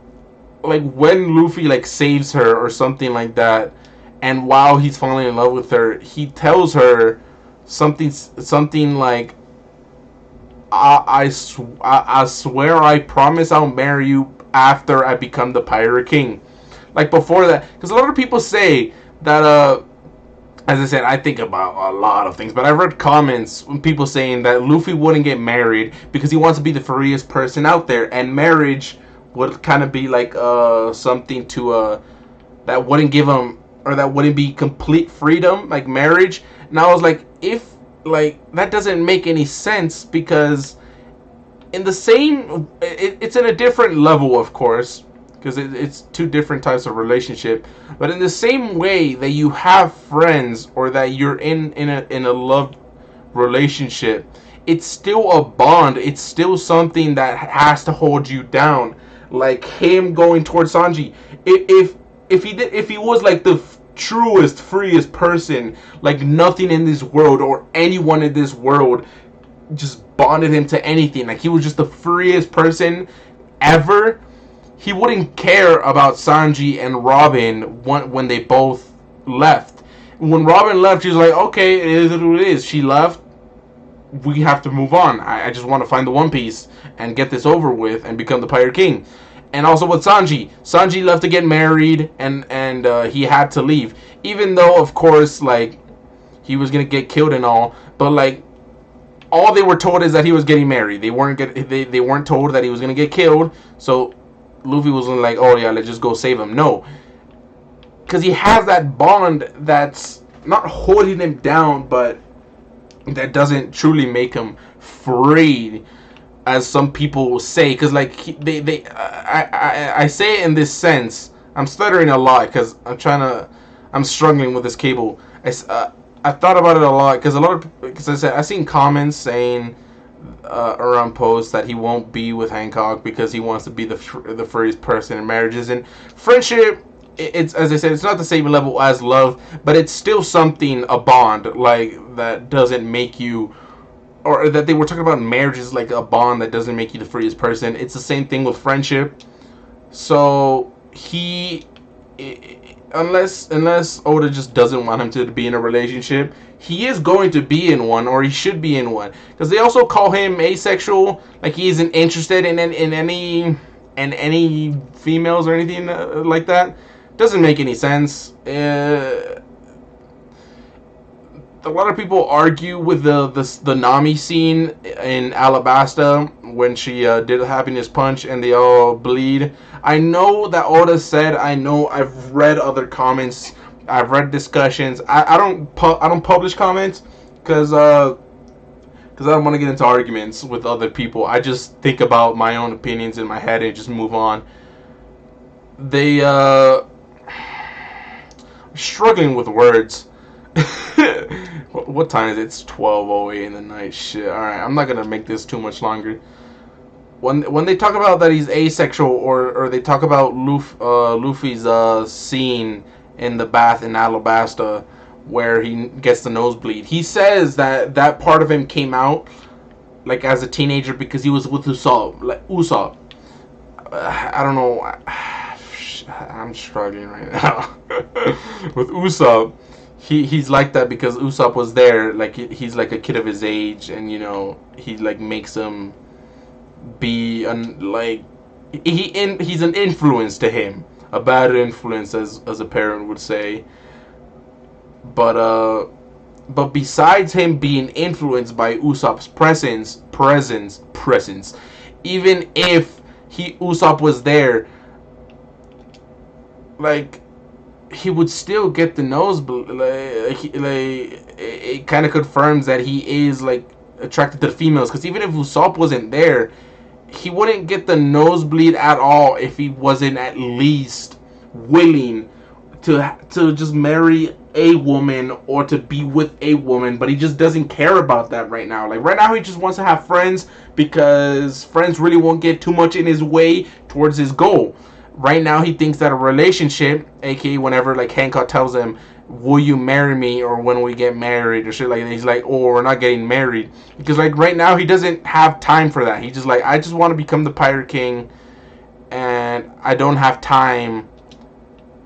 like when Luffy like saves her or something like that, and while he's falling in love with her, he tells her something like, I swear, I promise I'll marry you after I become the Pirate King. Like before that, because a lot of people say that as I said, I think about a lot of things, but I've read comments from people saying that Luffy wouldn't get married because he wants to be the freest person out there, and marriage would kind of be like something to that wouldn't give him, or that wouldn't be complete freedom, like marriage. And I was like, if like that doesn't make any sense, because in the same, it's in a different level, of course, because it's two different types of relationship. But in the same way that you have friends, or that you're in a love relationship, it's still a bond. It's still something that has to hold you down. Like him going towards Sanji. If he was like the truest, freest person, like nothing in this world or anyone in this world just bonded him to anything, like he was just the freest person ever, he wouldn't care about Sanji and Robin when they both left. When Robin left, he was like, okay, it is what it is. She left. We have to move on. I just want to find the One Piece and get this over with and become the Pirate King. And also with Sanji. Sanji left to get married, and he had to leave. Even though, of course, like, he was going to get killed and all. But, like, all they were told is that he was getting married. They weren't told that he was going to get killed. So Luffy wasn't like, oh yeah, let's just go save him. No. Because he has that bond that's not holding him down, but that doesn't truly make him free, as some people say. Because like I say it in this sense. I'm stuttering a lot because I'm struggling with this cable. I thought about it a lot because I said I seen comments saying around posts that he won't be with Hancock because he wants to be the first person in marriages and friendship. It's, as I said, it's not the same level as love, but it's still something, a bond, like that doesn't make you, or that they were talking about marriage is like a bond that doesn't make you the freest person. It's the same thing with friendship. So unless Oda just doesn't want him to be in a relationship, he is going to be in one, or he should be in one, because they also call him asexual, like he isn't interested in any females or anything like that. Doesn't make any sense. A lot of people argue with the Nami scene in Alabasta when she did a happiness punch and they all bleed. I know that Oda said, I've read other comments, I've read discussions. I don't publish comments because I don't want to get into arguments with other people. I just think about my own opinions in my head and just move on. They struggling with words. What time is it? It's 12:08 in the night. Shit. All right, I'm not gonna make this too much longer. When they talk about that he's asexual, or they talk about Luffy's scene in the bath in Alabasta where he gets the nosebleed, he says that part of him came out like as a teenager because he was with Usopp. Like Usopp. I don't know. I'm struggling right now with Usopp. He's like that because Usopp was there. Like he's like a kid of his age, and he like makes him be he's an influence to him, a bad influence as a parent would say. But besides him being influenced by Usopp's presence, even if Usopp was there, like he would still get the nosebleed. It kind of confirms that he is like attracted to the females. Because even if Usopp wasn't there, he wouldn't get the nosebleed at all if he wasn't at least willing to just marry a woman or to be with a woman. But he just doesn't care about that right now. Like right now, he just wants to have friends because friends really won't get too much in his way towards his goal. Right now, he thinks that a relationship, aka whenever like Hancock tells him, "Will you marry me?" or "When we get married?" or shit like that, he's like, "Oh, we're not getting married," because like right now he doesn't have time for that. He just like, I just want to become the Pirate King, and I don't have time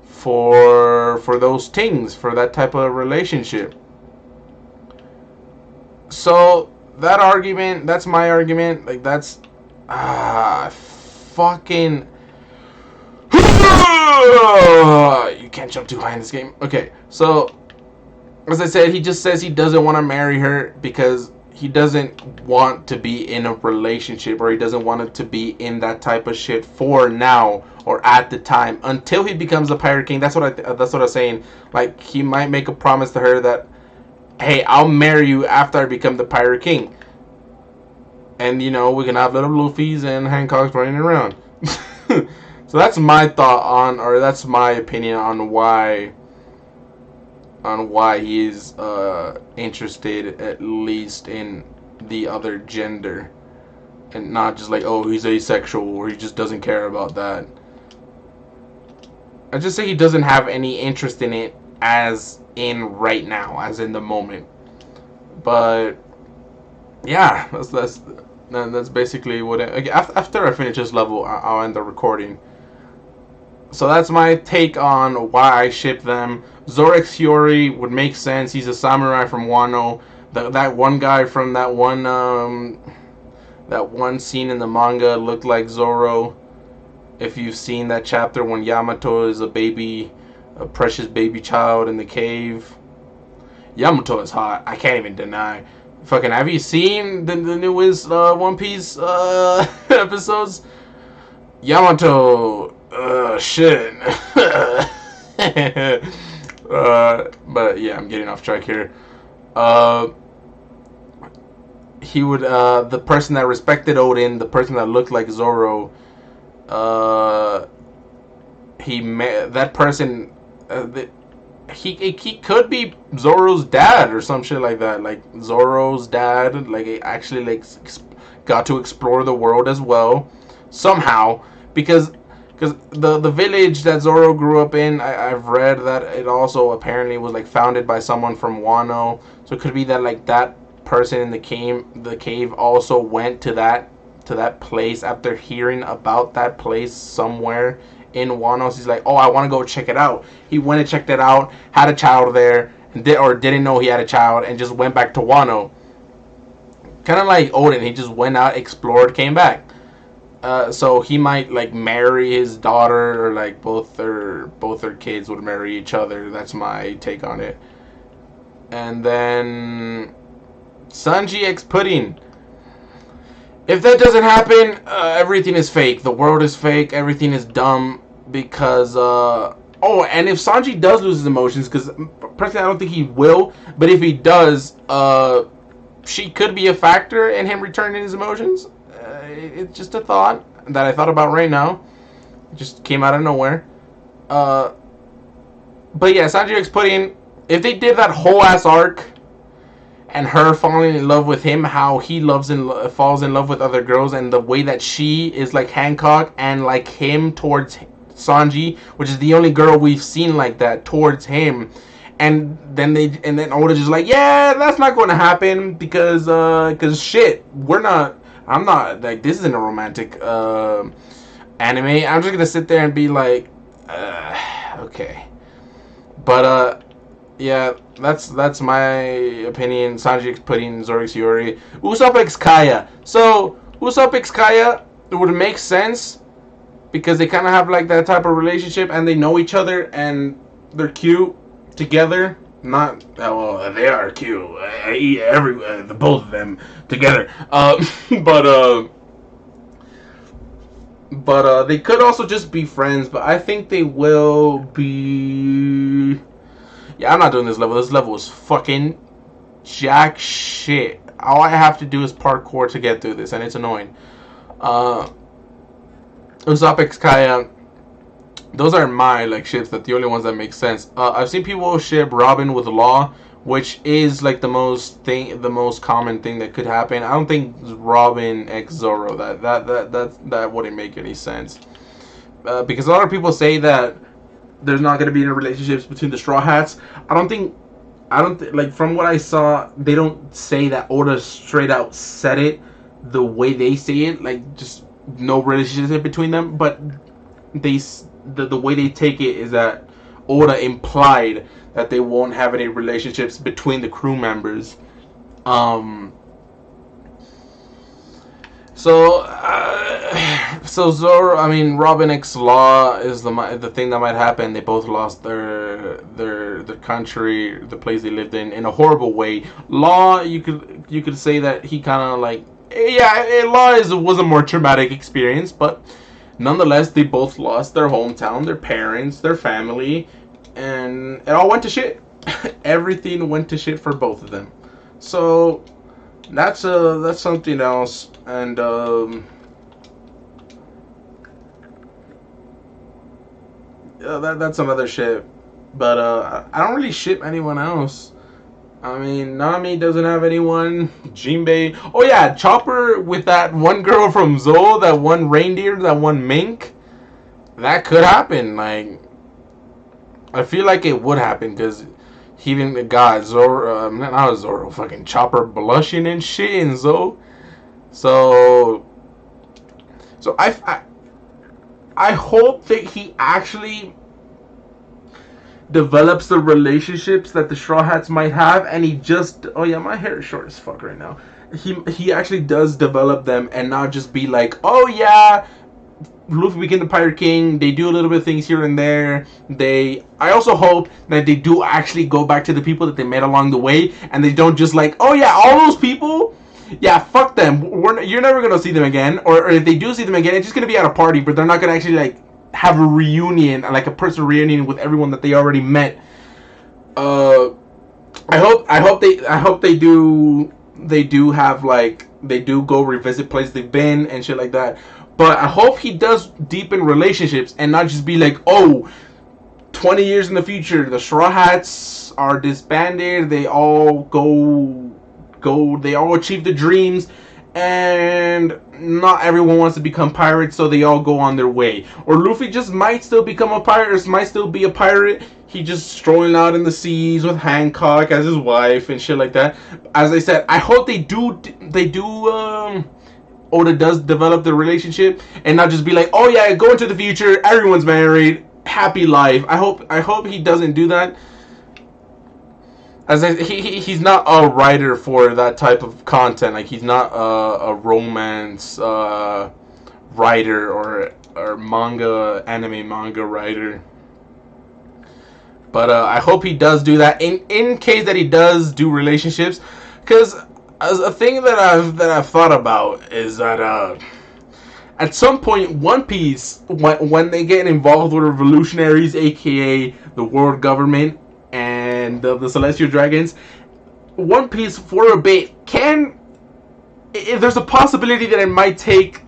for those things, for that type of relationship. So that argument, that's my argument. Like that's fucking. You can't jump too high in this game. Okay, so as I said, he just says he doesn't want to marry her because he doesn't want to be in a relationship, or he doesn't want it to be in that type of shit for now or at the time until he becomes a Pirate King. That's what that's what I'm saying. Like he might make a promise to her that, hey, I'll marry you after I become the Pirate King, and you know we can have little Luffy's and Hancocks running around. So that's my thought on, or that's my opinion on why he's interested at least in the other gender, and not just like, oh, he's asexual or he just doesn't care about that. I just say he doesn't have any interest in it as in right now, as in the moment. But yeah, that's basically what. After I finish this level, I'll end the recording. So that's my take on why I ship them. Zorix Hiyori would make sense. He's a samurai from Wano. That one guy from that one scene in the manga looked like Zoro. If you've seen that chapter when Yamato is a precious baby child in the cave. Yamato is hot. I can't even deny. Fucking, have you seen the newest One Piece episodes? Yamato. Shit. But yeah, I'm getting off track here. He would, the person that respected Odin, the person that looked like Zoro, that person, he could be Zoro's dad or some shit like that. Like Zoro's dad, like actually like got to explore the world as well somehow, because the village that Zoro grew up in, I've read that it also apparently was like founded by someone from Wano. So it could be that like that person in the cave also went to that place after hearing about that place somewhere in Wano. So he's like, oh, I want to go check it out. He went and checked it out, had a child there, and didn't know he had a child, and just went back to Wano. Kind of like Odin, he just went out, explored, came back. So he might like marry his daughter, or like both their kids would marry each other. That's my take on it. And then Sanji X Pudding. If that doesn't happen, everything is fake. The world is fake. Everything is dumb because oh, and if Sanji does lose his emotions, because personally I don't think he will, but if he does, she could be a factor in him returning his emotions. It's just a thought that I thought about right now. It just came out of nowhere. But yeah, Sanji X Pudding, if they did that whole ass arc and her falling in love with him, how he falls in love with other girls, and the way that she is like Hancock and like him towards Sanji, which is the only girl we've seen like that towards him, and then Oda just like, yeah, that's not going to happen because shit, I'm not like, this isn't a romantic anime. I'm just gonna sit there and be like, okay, but yeah, that's my opinion. Sanji X Pudding, Zorix Hiyori, Usopp X Kaya. So Usopp X Kaya, it would make sense because they kind of have like that type of relationship, and they know each other, and they're cute together. Not well, they are cute. I eat the both of them together. But But they could also just be friends. But I think they will be. Yeah, I'm not doing this level. This level is fucking jack shit. All I have to do is parkour to get through this, and it's annoying. Uh, Usopp X Kaya. Those are my like ships. That the only ones that make sense. I've seen people ship Robin with Law, which is like the most common thing that could happen. I don't think Robin X Zoro. That wouldn't make any sense. Because a lot of people say that there's not going to be any relationships between the Straw Hats. I don't like from what I saw, they don't say that Oda straight out said it the way they say it, like just no relationship between them. But they the way they take it is that Oda implied that they won't have any relationships between the crew members. Um, so Zoro, I mean Robin X Law is the thing that might happen. They both lost their country, the place they lived in a horrible way. Law, you could say that he kind of like yeah, Law was a more traumatic experience, but nonetheless they both lost their hometown, their parents, their family, and it all went to shit. Everything went to shit for both of them. So that's something else, and that's another ship. But I don't really ship anyone else. I mean, Nami doesn't have anyone. Jinbei. Oh yeah, Chopper with that one girl from Zou, that one reindeer, that one mink. That could happen. Like, I feel like it would happen because he even got Zoro, not Zoro, fucking Chopper blushing and shit in Zou. So, I hope that he actually develops the relationships that the Straw Hats might have, and he just oh yeah, my hair is short as fuck right now. He actually does develop them and not just be like, oh yeah, Luffy became the Pirate King. They do a little bit of things here and there. I also hope that they do actually go back to the people that they met along the way, and they don't just like, oh yeah, all those people, yeah, fuck them. You're never gonna see them again, or if they do see them again, it's just gonna be at a party, but they're not gonna actually like have a reunion, like a personal reunion with everyone that they already met. Uh, I hope they do have like they do go revisit places they've been and shit like that. But I hope he does deepen relationships and not just be like, oh, 20 years in the future, the Straw Hats are disbanded. They all they all achieve the dreams, and not everyone wants to become pirates, so they all go on their way. Or Luffy just might still become a pirate, or might still be a pirate. He just strolling out in the seas with Hancock as his wife and shit like that. As I said, I hope they do Oda does develop the relationship and not just be like, oh yeah, go into the future, everyone's married, happy life. I hope he doesn't do that. As he's not a writer for that type of content. Like he's not a romance writer or anime manga writer. But I hope he does do that in case that he does do relationships, because a thing that I've thought about is that at some point One Piece, when they get involved with revolutionaries, aka the world government and the Celestial Dragons, One Piece for a bit there's a possibility that it might take.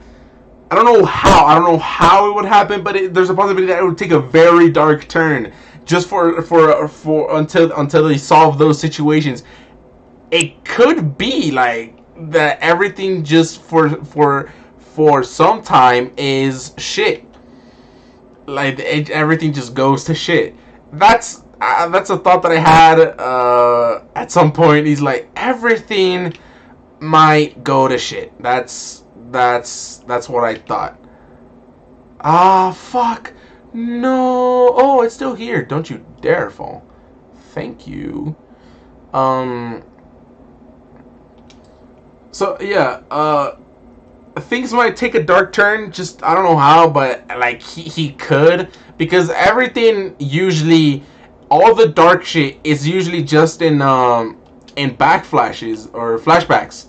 I don't know how it would happen, but there's a possibility that it would take a very dark turn just for until they solve those situations. It could be like that everything just for some time is shit. Like everything just goes to shit. That's a thought that I had at some point. He's like, everything might go to shit. That's what I thought. Ah, fuck. No. Oh, it's still here. Don't you dare fall. Thank you. So yeah, things might take a dark turn. Just I don't know how, but like he could, because everything usually, all the dark shit is usually just in backflashes or flashbacks.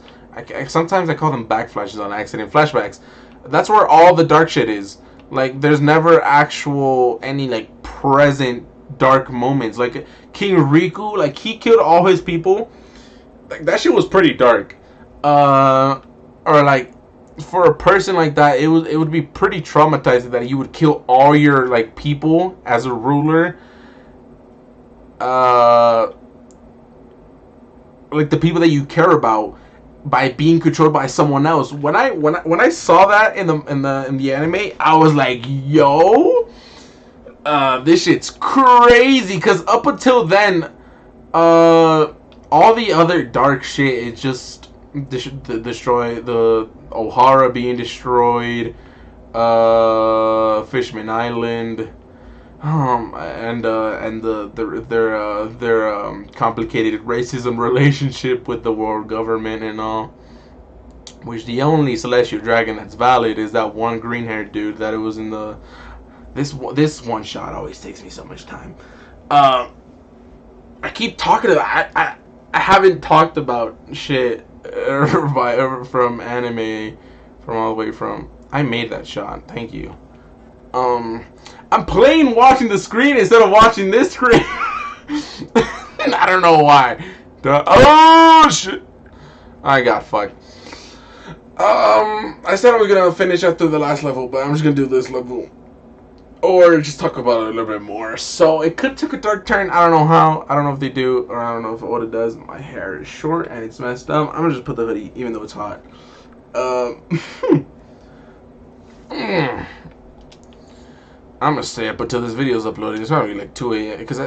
Sometimes I call them backflashes on accident, flashbacks. That's where all the dark shit is. Like, there's never actual any like present dark moments. Like King Riku, like he killed all his people. Like that shit was pretty dark. Or like for a person like that, it would be pretty traumatizing that you would kill all your like people as a ruler. Uh, like the people that you care about by being controlled by someone else. When I saw that in the anime, I was like, yo, this shit's crazy. Cause up until then, all the other dark shit is just destroy the Ohara being destroyed, Fishman Island, and their complicated racism relationship with the world government and all. Which the only celestial dragon that's valid is that one green haired dude that it was in the this one shot always takes me so much time. I keep talking about I haven't talked about shit from anime from all the way from I made that shot. Thank you. I'm playing watching the screen instead of watching this screen. And I don't know why. Oh shit! I got fucked. I said I was gonna finish after the last level, but I'm just gonna do this level. Or just talk about it a little bit more. So it could take a dark turn. I don't know how. I don't know if they do, or I don't know if what it does. My hair is short and it's messed up. I'm gonna just put the hoodie, even though it's hot. I'm gonna stay up until this video is uploaded. It's probably like 2 a.m. because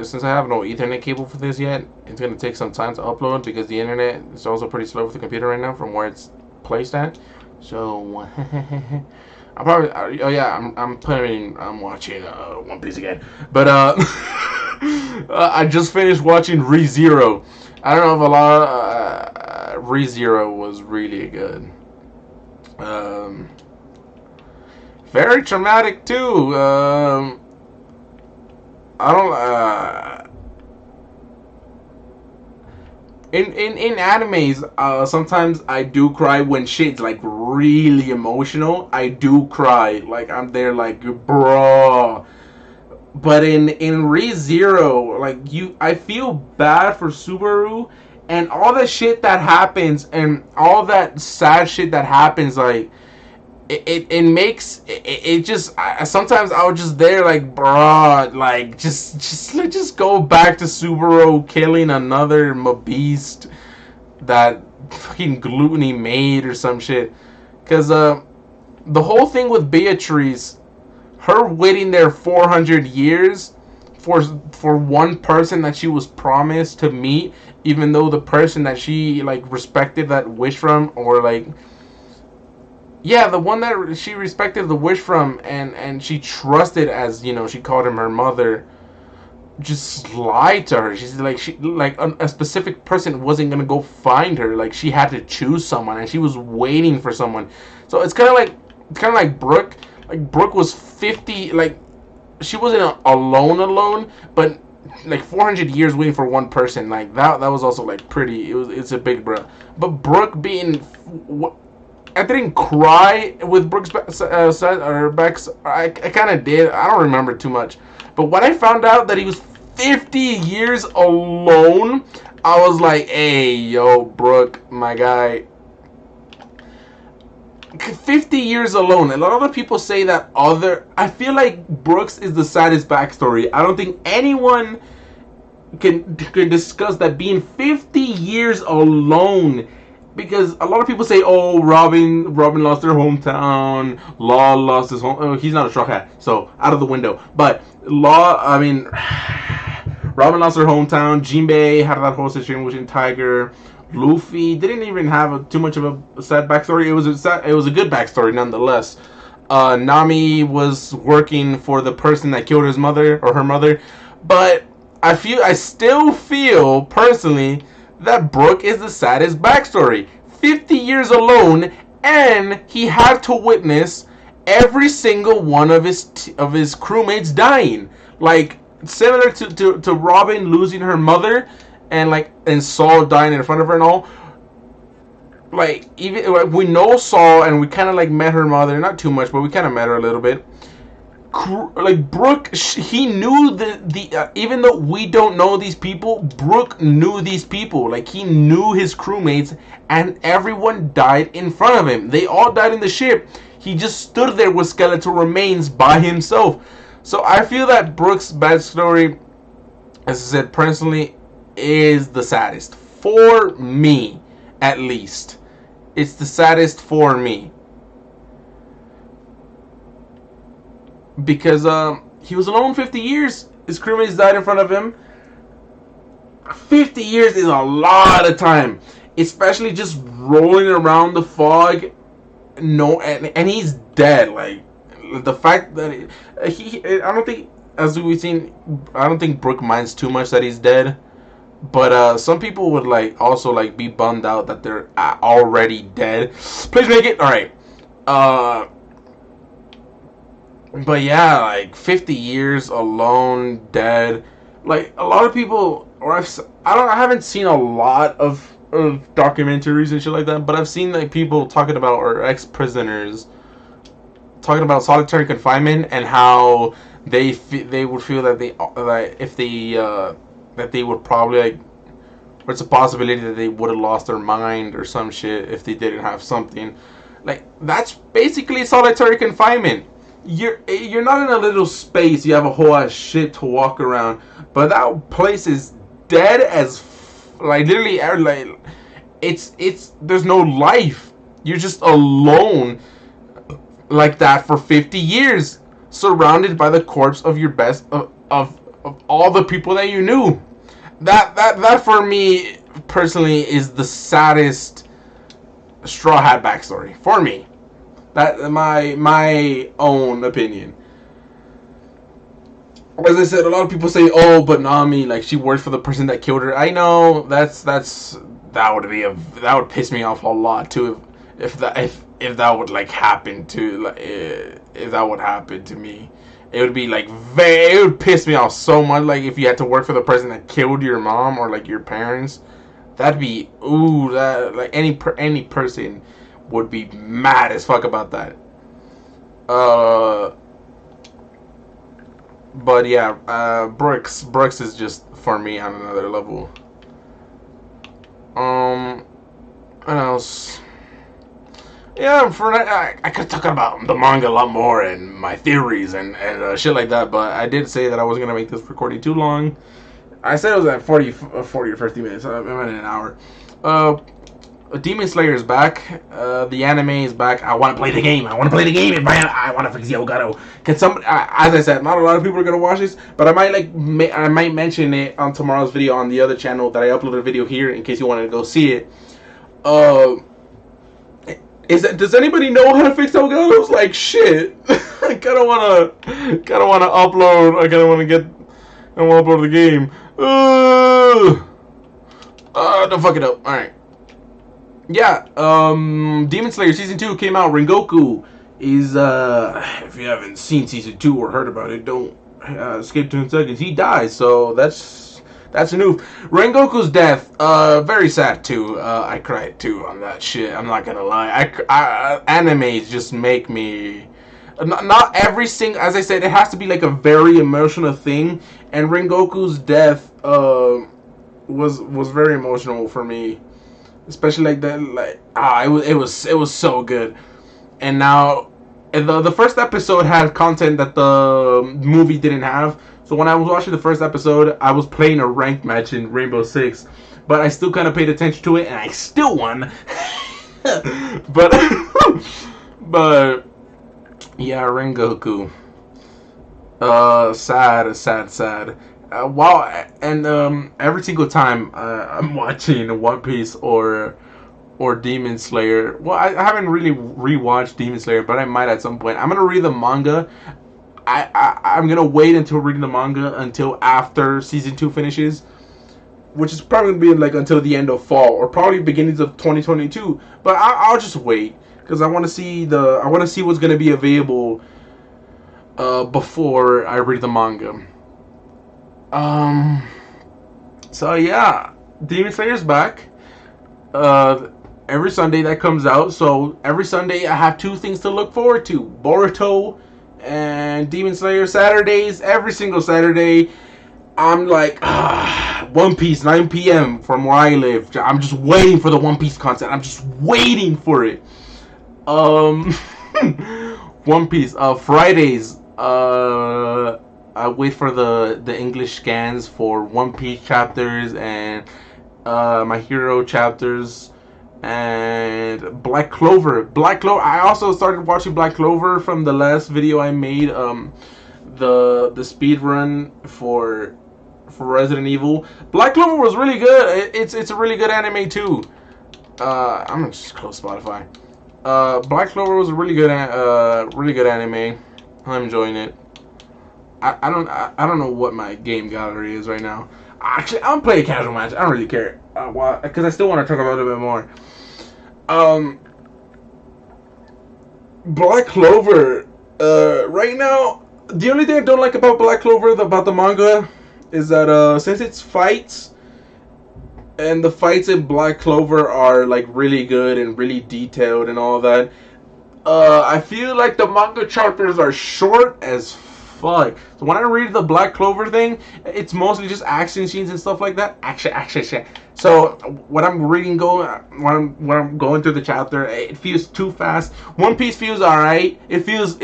since I have no Ethernet cable for this yet, it's gonna take some time to upload because the internet is also pretty slow with the computer right now from where it's placed at. So I'm probably I'm watching One Piece again, but I just finished watching ReZero. I don't know if a lot ReZero was really good. Very traumatic too. I don't. In animes, sometimes I do cry when shit's like really emotional. I do cry, like I'm there, like bro. But in ReZero, like I feel bad for Subaru and all the shit that happens and all that sad shit that happens, like. It makes it just sometimes I was just there like bruh, like just go back to Subaru killing another beast that fucking Gluttony made or some shit, cause the whole thing with Beatrice, her waiting there 400 years for one person that she was promised to meet, even though the person that she like respected that wish from, or like. Yeah, the one that she respected the wish from and she trusted, as you know, she called him her mother, just lied to her. She's like a specific person wasn't gonna go find her. Like she had to choose someone and she was waiting for someone. So it's kind of like Brooke. Like Brooke was 50. Like she wasn't alone, but like 400 years waiting for one person. Like that was also like pretty. It's a big bruh. But Brooke being. I didn't cry with Brooks or Bex. I kind of did. I don't remember too much. But when I found out that he was 50 years alone, I was like, hey, yo, Brooke, my guy. 50 years alone. A lot of other people say that I feel like Brooks is the saddest backstory. I don't think anyone can discuss that being 50 years alone. Because a lot of people say, oh, Robin lost her hometown. Law lost his home. Oh, he's not a straw hat, so out of the window. But Robin lost her hometown. Jinbei had that whole situation with Tiger. Luffy didn't even have too much of a sad backstory. It was a good backstory nonetheless. Nami was working for the person that killed his mother or her mother, but I still feel personally that Brooke is the saddest backstory. 50 years alone, and he had to witness every single one of his crewmates dying. Like similar to Robin losing her mother, and Saul dying in front of her and all. like even like, we know Saul and we kind of like met her mother, not too much, but we kind of met her a little bit. Like Brooke, he knew the even though we don't know these people, Brooke knew these people. Like he knew his crewmates, and everyone died in front of him. They all died in the ship. He just stood there with skeletal remains by himself. So I feel that Brooke's backstory, as I said, personally, is the saddest for me, at least. It's the saddest for me. Because he was alone 50 years. His crewmates died in front of him. 50 years is a lot of time, especially just rolling around the fog. No, and he's dead. Like the fact that I don't think, as we've seen, I don't think Brooke minds too much that he's dead. But some people would like also like be bummed out that they're already dead. Please make it all right. But yeah, like 50 years alone, dead. Like a lot of people, or I haven't seen a lot of documentaries and shit like that, but I've seen like people talking about, or ex-prisoners talking about solitary confinement and how they would feel that that they would probably like, or it's a possibility that they would have lost their mind or some shit if they didn't have something. Like that's basically solitary confinement. You're not in a little space. You have a whole ass shit to walk around, but that place is dead as like literally like it's there's no life. You're just alone like that for 50 years, surrounded by the corpse of your best of all the people that you knew. That for me personally is the saddest Straw Hat backstory for me. That my own opinion. As I said, a lot of people say, "Oh, but Nami, like she worked for the person that killed her." I know that would piss me off a lot too if that would like happen to like, if that would happen to me. It would be like it would piss me off so much. Like if you had to work for the person that killed your mom or like your parents, that'd be that like any person would be mad as fuck about that. But yeah, Brooks is just for me on another level. What else? Yeah, for I could talk about the manga a lot more and my theories and shit like that, but I did say that I wasn't gonna make this recording too long. I said it was at 40 or 50 minutes. I'm at an hour. Demon Slayer is back. The anime is back. I want to play the game. I want to play the game. I want to fix the Elgato. Can some? As I said, not a lot of people are gonna watch this, but I might mention it on tomorrow's video on the other channel that I uploaded a video here in case you wanted to go see it. Does anybody know how to fix Elgatos? Like shit. I kind of wanna upload. I kind of want to upload the game. Don't fuck it up. All right. Yeah, Demon Slayer Season 2 came out. Rengoku is, if you haven't seen Season 2 or heard about it, don't skip 2 seconds. He dies, so that's new. Rengoku's death, very sad too. I cried too on that shit. I'm not gonna lie. Animes just make me... Not every single... As I said, it has to be like a very emotional thing, and Rengoku's death, was very emotional for me. Especially like that, like it was so good. And now, the first episode had content that the movie didn't have. So when I was watching the first episode, I was playing a ranked match in Rainbow Six, but I still kind of paid attention to it, and I still won. but yeah, Rengoku. Sad. Wow, and every single time I'm watching One Piece or Demon Slayer. Well, I haven't really rewatched Demon Slayer, but I might at some point. I'm gonna read the manga. I'm gonna wait until reading the manga until after season 2 finishes, which is probably gonna be like until the end of fall or probably beginnings of 2022. But I'll just wait because I want to see what's gonna be available before I read the manga. So yeah, Demon Slayer's back. every Sunday that comes out. So every Sunday I have two things to look forward to: Boruto and Demon Slayer. Saturdays, every single Saturday, I'm like, One Piece, 9 p.m. from where I live. I'm just waiting for the One Piece content. I'm just waiting for it. Um, One Piece. Fridays. I wait for the English scans for One Piece chapters and My Hero chapters and Black Clover. Black Clover. I also started watching Black Clover from the last video I made. The speed run for Resident Evil. Black Clover was really good. It's a really good anime too. I'm gonna just close Spotify. Black Clover was a really good anime. I'm enjoying it. I don't know what my game gallery is right now. Actually, I'm playing a casual match. I don't really care. Because I still want to talk about it a bit more. Black Clover. Right now, the only thing I don't like about Black Clover, about the manga, is that since it's fights, and the fights in Black Clover are like really good and really detailed and all that, I feel like the manga chapters are short as fuck. So when I read the Black Clover thing, it's mostly just action scenes and stuff like that. Action. So when I'm when I'm going through the chapter, it feels too fast. One Piece feels alright. It feels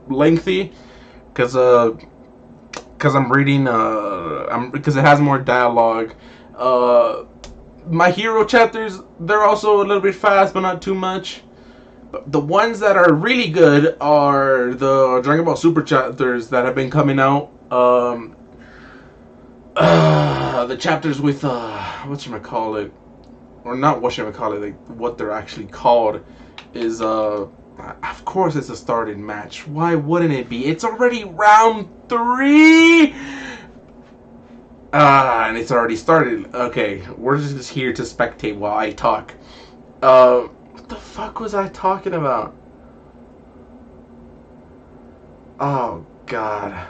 lengthy, because I'm reading because it has more dialogue. My Hero chapters, they're also a little bit fast, but not too much. The ones that are really good are the Dragon Ball Super chapters that have been coming out. The chapters with whatchamacallit, or not whatchamacallit, like what they're actually called, is of course it's a started match. Why wouldn't it be? It's already round 3. And it's already started. Okay, we're just here to spectate while I talk. What the fuck was I talking about? Oh, God.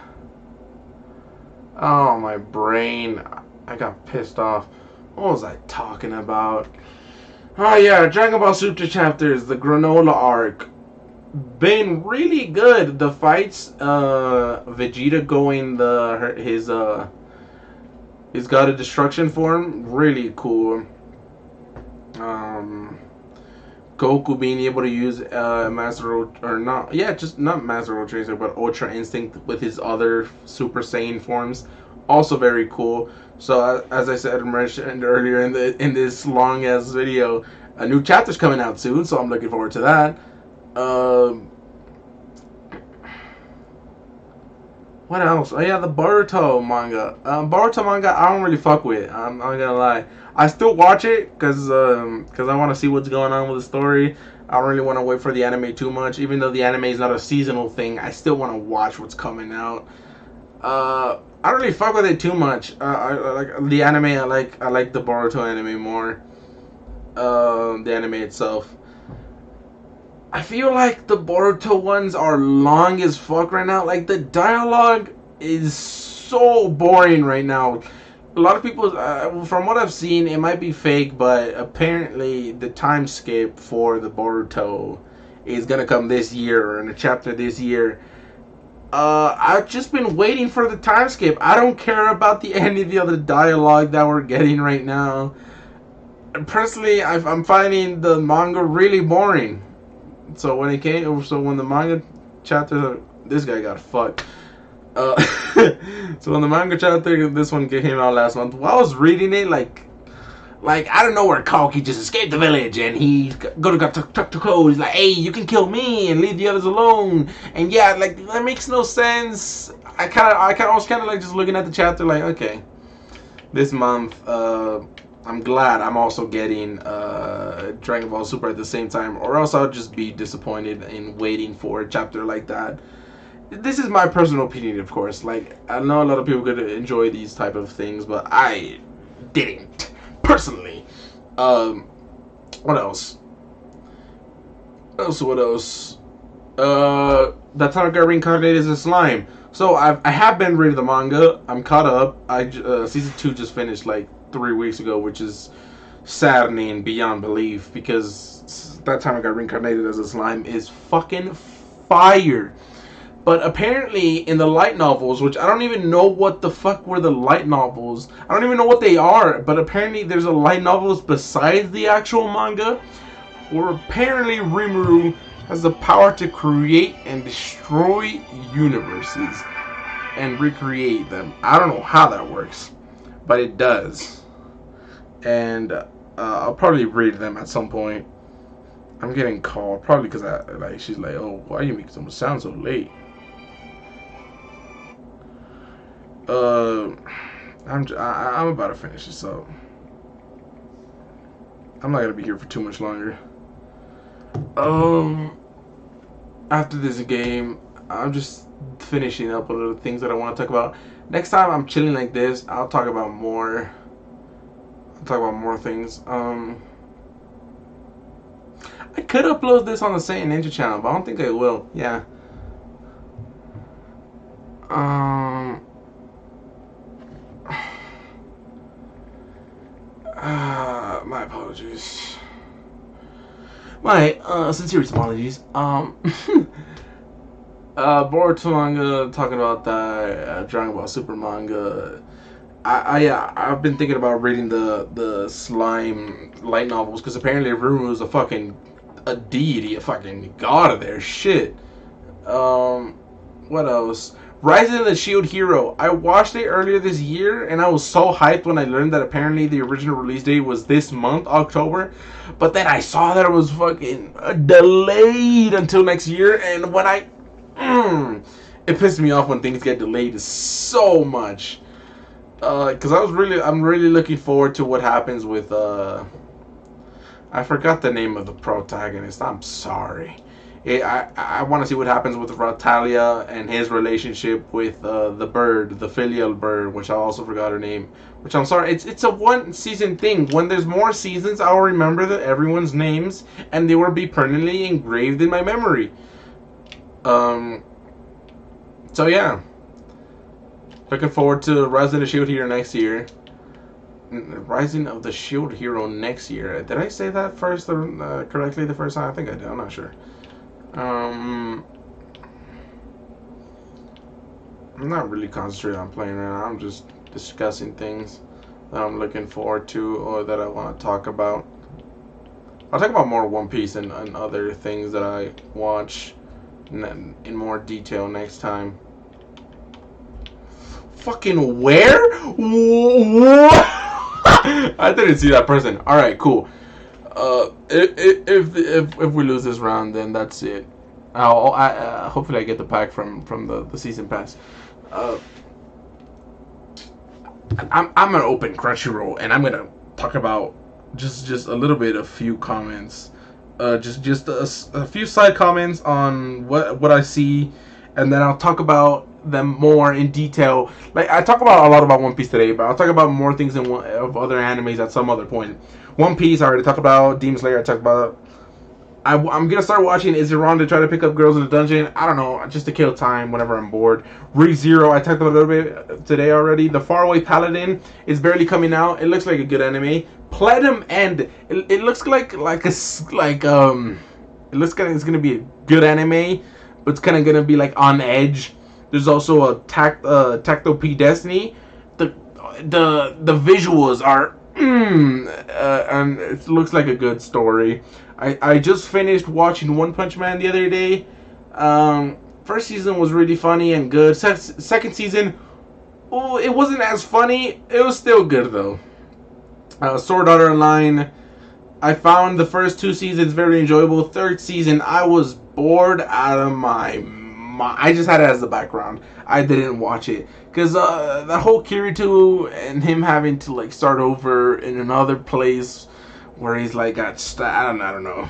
Oh, my brain. I got pissed off. What was I talking about? Oh, yeah, Dragon Ball Super chapters, the Granola arc. Been really good. The fights, Vegeta going his God of Destruction form, really cool. Goku being able to use Master not Master Tracer, but Ultra Instinct with his other Super Saiyan forms, also very cool. So as I said, mentioned earlier in this long ass video, a new chapter's coming out soon, so I'm looking forward to that. What else? Oh yeah, the Boruto manga. Boruto manga, I don't really fuck with. I'm not gonna lie. I still watch it because I want to see what's going on with the story. I don't really want to wait for the anime too much. Even though the anime is not a seasonal thing, I still want to watch what's coming out. I don't really fuck with it too much. I like the anime. I like the Boruto anime more. The anime itself. I feel like the Boruto ones are long as fuck right now. Like, the dialogue is so boring right now. A lot of people, from what I've seen, it might be fake, but apparently the time skip for the Boruto is gonna come this year, or in a chapter this year. I've just been waiting for the time skip. I don't care about any of the other dialogue that we're getting right now. Personally, I'm finding the manga really boring. So when the manga chapter, this guy got fucked. So when the manga chapter, this one came out last month. While I was reading it, like I don't know where Kalki just escaped the village, and he go to talk to Code. He's like, "Hey, you can kill me and leave the others alone." And yeah, like, that makes no sense. I was kind of like just looking at the chapter, like, okay, this month, I'm glad I'm also getting Dragon Ball Super at the same time, or else I'll just be disappointed in waiting for a chapter like that. This is my personal opinion, of course. Like, I know a lot of people could enjoy these type of things, but I didn't personally. What else? What else? That time I got reincarnated as a slime. So I have been reading the manga. I'm caught up. Season 2 just finished like 3 weeks ago, which is saddening beyond belief, because that time I got reincarnated as a slime is fucking fire. But apparently, in the light novels, which I don't even know what the fuck were the light novels. I don't even know what they are. But apparently, there's a light novels besides the actual manga, where apparently Rimuru has the power to create and destroy universes and recreate them. I don't know how that works, but it does. And I'll probably read them at some point. I'm getting called probably because she's like, oh, why you make them sound so late? I'm about to finish this up. I'm not gonna be here for too much longer. After this game, I'm just finishing up a little things that I want to talk about. Next time I'm chilling like this, I'll talk about more. I'll talk about more things. I could upload this on the Satan Ninja channel, but I don't think I will. Yeah. My apologies. My sincerest apologies. Boruto manga, talking about that Dragon Ball Super manga. I've been thinking about reading the slime light novels, because apparently Rimuru is a deity, a fucking god of their shit. What else? Rising of the Shield Hero. I watched it earlier this year, and I was so hyped when I learned that apparently the original release date was this month, October. But then I saw that it was fucking delayed until next year, and when it pissed me off when things get delayed so much. Because I'm really looking forward to what happens with I forgot the name of the protagonist. I'm sorry. I want to see what happens with Ratalia and his relationship with the bird, the filial bird, which I also forgot her name. Which I'm sorry, it's a one season thing. When there's more seasons, I'll remember everyone's names, and they will be permanently engraved in my memory. So yeah, looking forward to Rising of the Shield Hero next year. Rising of the Shield Hero next year. Did I say that first correctly the first time? I think I did. I'm not sure. I'm not really concentrating on playing right now. I'm just discussing things that I'm looking forward to or that I want to talk about. I'll talk about more One Piece and other things that I watch in more detail next time. Fucking where? What? I didn't see that person. All right, cool. If we lose this round, then that's it. Hopefully I get the pack from the season pass. I'm gonna open Crunchyroll, and I'm gonna talk about just a little bit, a few comments, just a few side comments on what I see, and then I'll talk about them more in detail. Like, I talk about a lot about One Piece today, but I'll talk about more things of other animes at some other point. One Piece, I already talked about. Demon Slayer, I talked about. I'm gonna start watching Is It Wrong to Try to Pick Up Girls in the Dungeon? I don't know, just to kill time whenever I'm bored. Re:Zero, I talked about a little bit today already. The Faraway Paladin is barely coming out. It looks like a good anime. Platinum End. It looks like it looks like it's gonna be a good anime, but it's kind of gonna be like on edge. There's also a Tacto P Destiny. The visuals are and it looks like a good story. I just finished watching One Punch Man the other day. First season was really funny and good. Second season, it wasn't as funny. It was still good though. Sword Art Online, I found the first two seasons very enjoyable. Third season, I was bored out of my mind. I just had it as the background. I didn't watch it because the whole Kirito and him having to like start over in another place where he's like I don't know.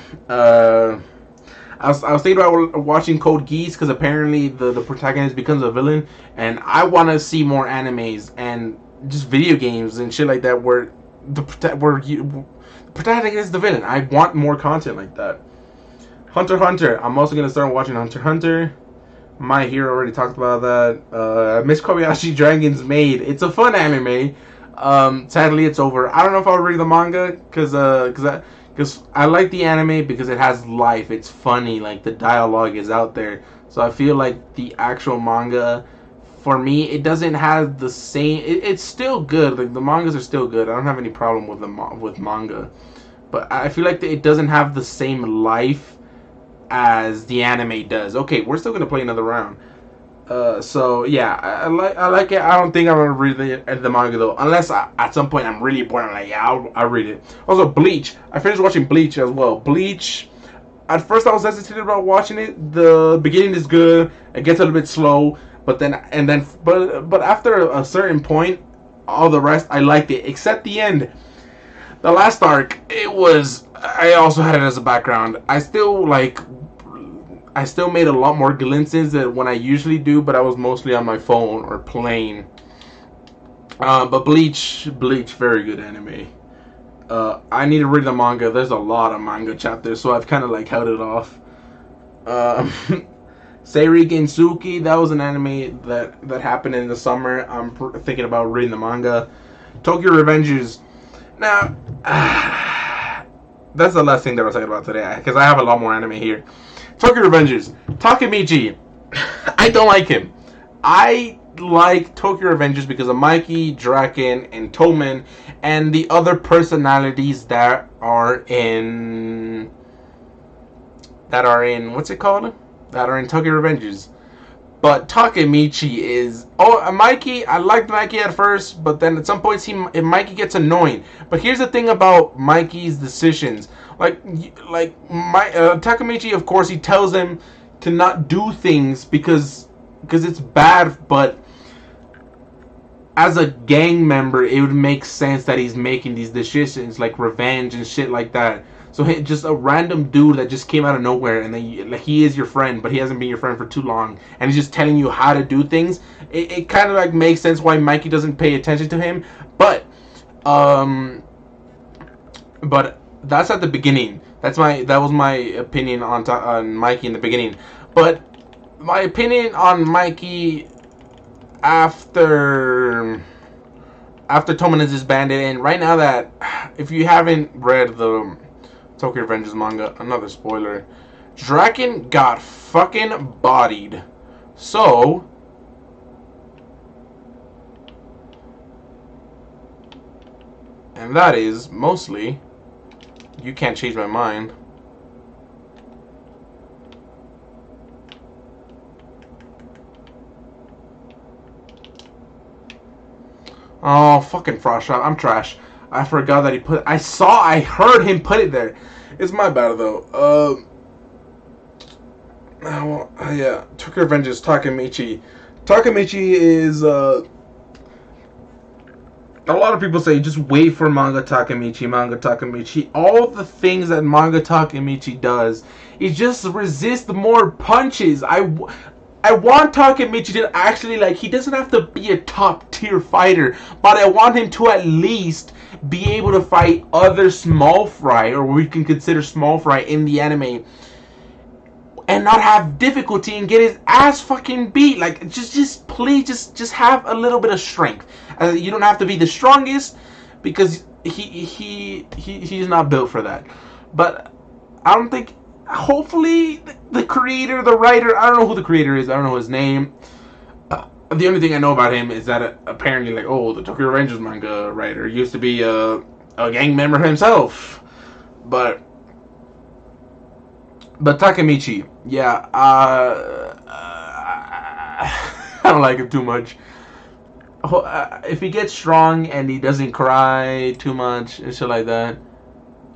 I was thinking about watching Code Geass because apparently the protagonist becomes a villain, and I want to see more animes and just video games and shit like that where the protagonist is the villain. I want more content like that. Hunter x Hunter. I'm also gonna start watching Hunter x Hunter. My Hero, already talked about that. Miss Kobayashi Dragon's Maid. It's a fun anime. Sadly, it's over. I don't know if I'll read the manga because I like the anime because it has life. It's funny, like the dialogue is out there. So I feel like the actual manga, for me, it doesn't have the same. It's still good. Like the mangas are still good. I don't have any problem with with manga, but I feel like it doesn't have the same life as the anime does. Okay, we're still gonna play another round. So yeah, I like it. I don't think I'm gonna read the manga though, unless at some point I'm really bored. I'm like, yeah, I'll read it. Also, Bleach. I finished watching Bleach as well. Bleach. At first, I was hesitant about watching it. The beginning is good. It gets a little bit slow, but after a certain point, all the rest I liked it, except the end. The last arc, it was. I also had it as a background. I still made a lot more glimpses than when I usually do, but I was mostly on my phone or playing. But Bleach, very good anime. I need to read the manga. There's a lot of manga chapters, so I've kind of like held it off. Seiri Gensuki, that was an anime that happened in the summer. I'm thinking about reading the manga. Tokyo Revengers. Now, that's the last thing that I was talking about today, because I have a lot more anime here. Tokyo Revengers. Takemichi. I don't like him. I like Tokyo Revengers because of Mikey, Draken, and Toman, and the other personalities that are in what's it called? That are in Tokyo Revengers. But Takemichi is... Oh, Mikey, I liked Mikey at first, but then at some points Mikey gets annoying. But here's the thing about Mikey's decisions. Takemichi, of course, he tells them to not do things because it's bad, but as a gang member, it would make sense that he's making these decisions, like revenge and shit like that. So just a random dude that just came out of nowhere, and then he is your friend, but he hasn't been your friend for too long, and he's just telling you how to do things. It kind of like makes sense why Mikey doesn't pay attention to him, but that's at the beginning. That was my opinion on Mikey in the beginning. But my opinion on Mikey after Toman is disbanded, and right now that if you haven't read the Tokyo Revengers manga, another spoiler, Draken got fucking bodied. So and that is mostly You Can't Change My Mind. Oh, fucking Frost Shop. I'm trash. I forgot that he put... I heard him put it there. It's my bad, though. Yeah. Tokyo Revengers, Takemichi. Takemichi is, a lot of people say just wait for manga Takemichi. All the things that manga Takemichi does, it just resists more punches. I want Takemichi to actually, like, he doesn't have to be a top tier fighter, but I want him to at least be able to fight other small fry, or we can consider small fry in the anime, and not have difficulty and get his ass fucking beat. Like, please, just have a little bit of strength. You don't have to be the strongest, because he's not built for that. But I don't think. Hopefully, the creator, the writer. I don't know who the creator is. I don't know his name. The only thing I know about him is that apparently, like, the Tokyo Revengers manga writer used to be a gang member himself. But Takemichi, yeah, I don't like him too much. If he gets strong and he doesn't cry too much and shit like that,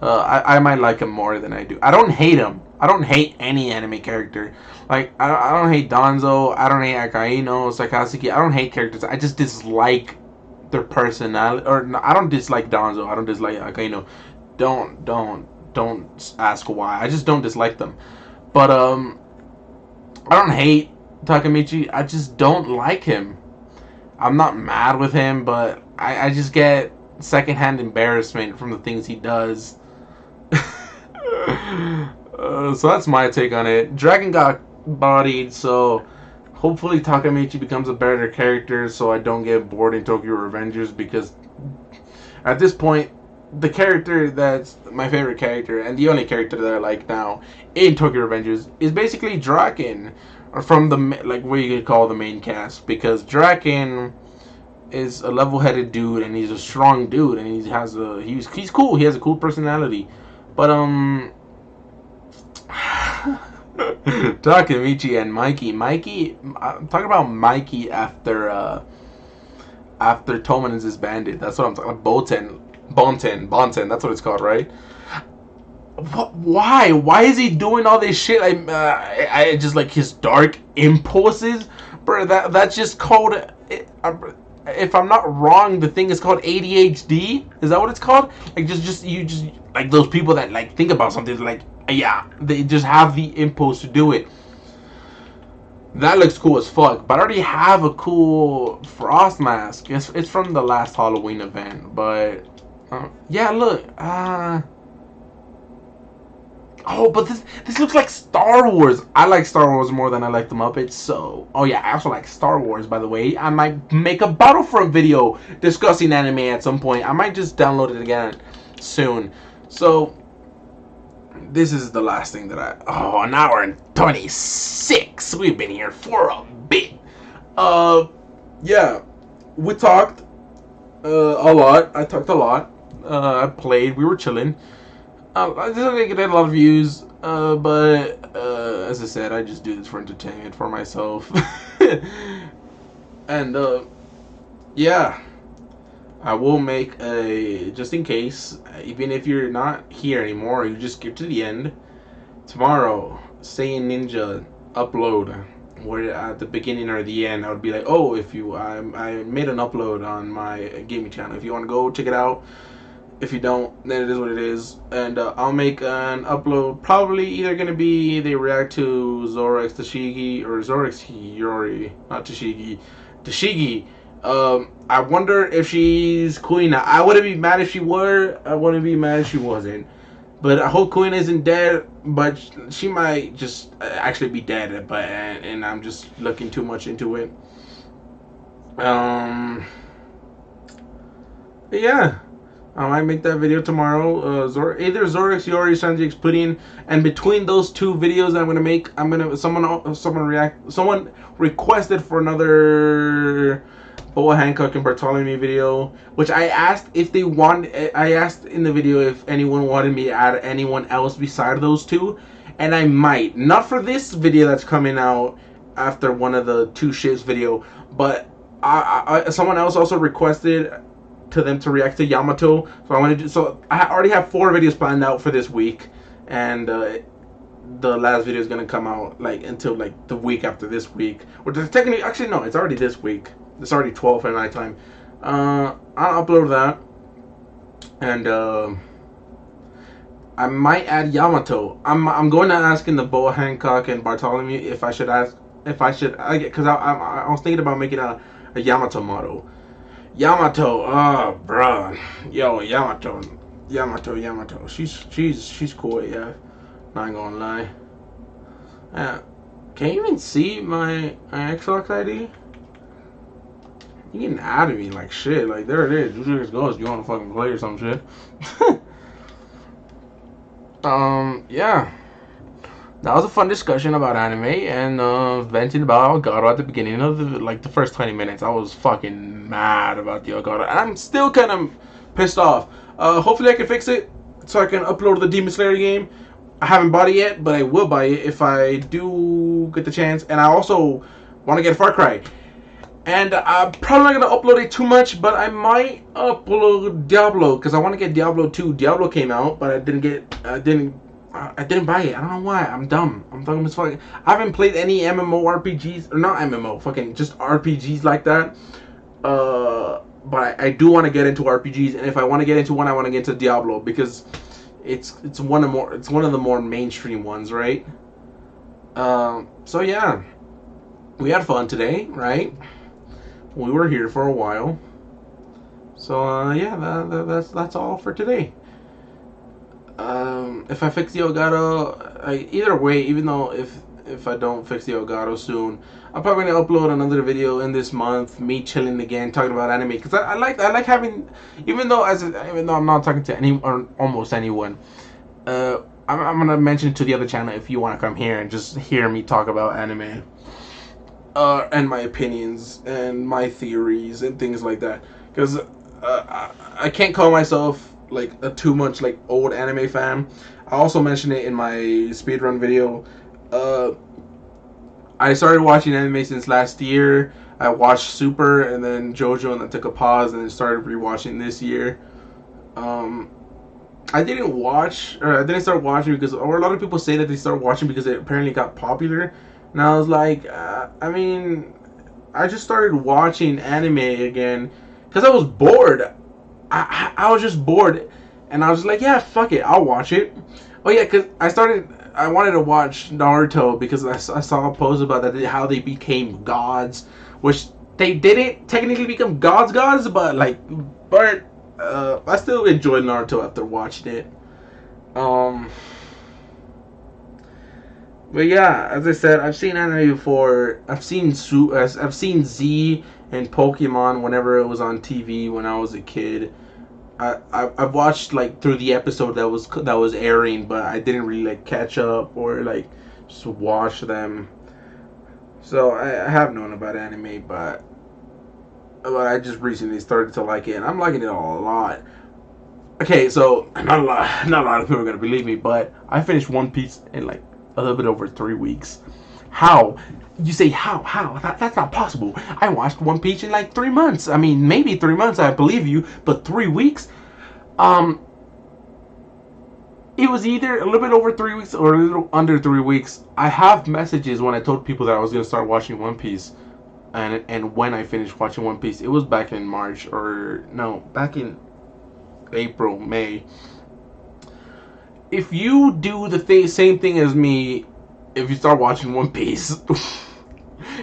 I might like him more than I do. I don't hate him. I don't hate any anime character. Like, I don't hate Danzo. I don't hate Akainu, Sakatsuki. I don't hate characters. I just dislike their personality. Or no, I don't dislike Danzo. I don't dislike Akainu. Don't ask why. I just don't dislike them. But I don't hate Takemichi. I just don't like him. I'm not mad with him, but I just get secondhand embarrassment from the things he does. So that's my take on it. Dragon got bodied, so Hopefully Takamichi becomes a better character so I don't get bored in Tokyo Revengers, because at this point, the character that's my favorite character and the only character that I like now in Tokyo Revengers is basically Draken, or from the, like, what you could call the main cast, because Draken is a level-headed dude and he's a strong dude and he's cool. He has a cool personality, but Takamichi and Mikey, I'm talking about Mikey after Toman is disbanded. That's what I'm talking about. Bonten. That's what it's called, right? Why? Why is he doing all this shit? I just like his dark impulses, bro. That's just called. If I'm not wrong, the thing is called ADHD. Is that what it's called? Like you just like those people that like think about something like, yeah, they just have the impulse to do it. That looks cool as fuck, but I already have a cool Frost mask. It's from the last Halloween event, but yeah, look. Oh, but this looks like Star Wars. I like Star Wars more than I like the Muppets, so... Oh yeah, I also like Star Wars, by the way. I might make a Battlefront video discussing anime at some point. I might just download it again soon. So, this is the last thing that I... Oh, an hour and 26. We've been here for a bit. Yeah. We talked a lot. I talked a lot. I played. We were chilling. I just didn't get a lot of views, but as I said, I just do this for entertainment for myself. And yeah, I will make a, just in case, even if you're not here anymore, you just skip to the end. Tomorrow, Saiyan Ninja upload, where at the beginning or the end, I would be like, oh, I made an upload on my gaming channel. If you want to go check it out. If you don't, then it is what it is. And I'll make an upload, probably either going to be they react to Zorax Tashigi or Zorax Hiyori, not Tashigi. Tashigi. I wonder if she's Kuina. I wouldn't be mad if she were. I wouldn't be mad if she wasn't. But I hope Kuina isn't dead, but she might just actually be dead. But and I'm just looking too much into it. Yeah. I might make that video tomorrow. Either Zorax Yori, Sanji Pudding, and between those two videos I'm gonna make, someone requested for another Boa Hancock and Bartholomew video, which I asked if they want. I asked in the video if anyone wanted me to add anyone else beside those two, and I might. Not for this video that's coming out after one of the two shits video, but someone else also requested to them to react to Yamato, so I want to do. So I already have 4 videos planned out for this week, and the last video is gonna come out like until like the week after this week, which is technically, actually no, it's already this week. It's already 12 at night time. I'll upload that, and I might add Yamato. I'm going to ask in the Boa Hancock and Bartholomew if I should because I was thinking about making a Yamato model. Yamato, oh, bruh. Yo, Yamato. She's cool, yeah. Not gonna lie. Can you even see my Xbox ID? You getting out of me like shit. Like, there it is. Just goes. You wanna fucking play or some shit? Yeah. That was a fun discussion about anime and venting about Elgato at the beginning of the first 20 minutes. I was fucking mad about the Elgato, and I'm still kind of pissed off. Hopefully I can fix it so I can upload the Demon Slayer game. I haven't bought it yet, but I will buy it if I do get the chance. And I also want to get Far Cry. And I'm probably not going to upload it too much, but I might upload Diablo, because I want to get Diablo 2. Diablo came out, but I didn't buy it. I don't know why. I'm dumb. I'm dumb as fuck. I haven't played any MMORPGs, or not MMO, fucking just RPGs like that. But I do want to get into RPGs, and if I want to get into one, I want to get into Diablo, because it's one of the more mainstream ones, right? So yeah, we had fun today, right? We were here for a while. So yeah, that's all for today. If I fix the Elgato, either way, even though if if I don't fix the Elgato soon. I'm probably gonna upload another video in this month, me chilling again, talking about anime, because I like having, even though I'm not talking to any or almost anyone. I'm gonna mention to the other channel if you want to come here and just hear me talk about anime, and my opinions and my theories and things like that. Because I can't call myself like a too much like old anime fan. I also mentioned it in my speedrun video. I started watching anime since last year. I watched Super and then JoJo, and then took a pause and then started rewatching this year. Um, I didn't start watching because, or a lot of people say that they start watching because it apparently got popular. And I was like, I mean, I just started watching anime again because I was bored. I was just bored, and I was like, yeah, fuck it, I'll watch it. Oh yeah, because I wanted to watch Naruto because I saw a post about that, how they became gods, which they didn't technically become gods, but I still enjoyed Naruto after watching it. Um, but yeah, as I said, I've seen anime before. I've seen Z and Pokemon whenever it was on TV when I was a kid. I've watched like through the episode that was airing, but I didn't really like catch up or like just watch them. So I have known about anime, but I just recently started to like it, and I'm liking it a lot. Okay, so not a lot of people are gonna believe me, but I finished One Piece in like a little bit over 3 weeks. How? You say how? How? That's not possible. I watched One Piece in like 3 months. I mean, maybe 3 months. I believe you, but 3 weeks. Um, it was either a little bit over 3 weeks or a little under 3 weeks. I have messages when I told people that I was gonna start watching One Piece, and when I finished watching One Piece, it was back in March or no, back in April, May. If you do same thing as me, if you start watching One Piece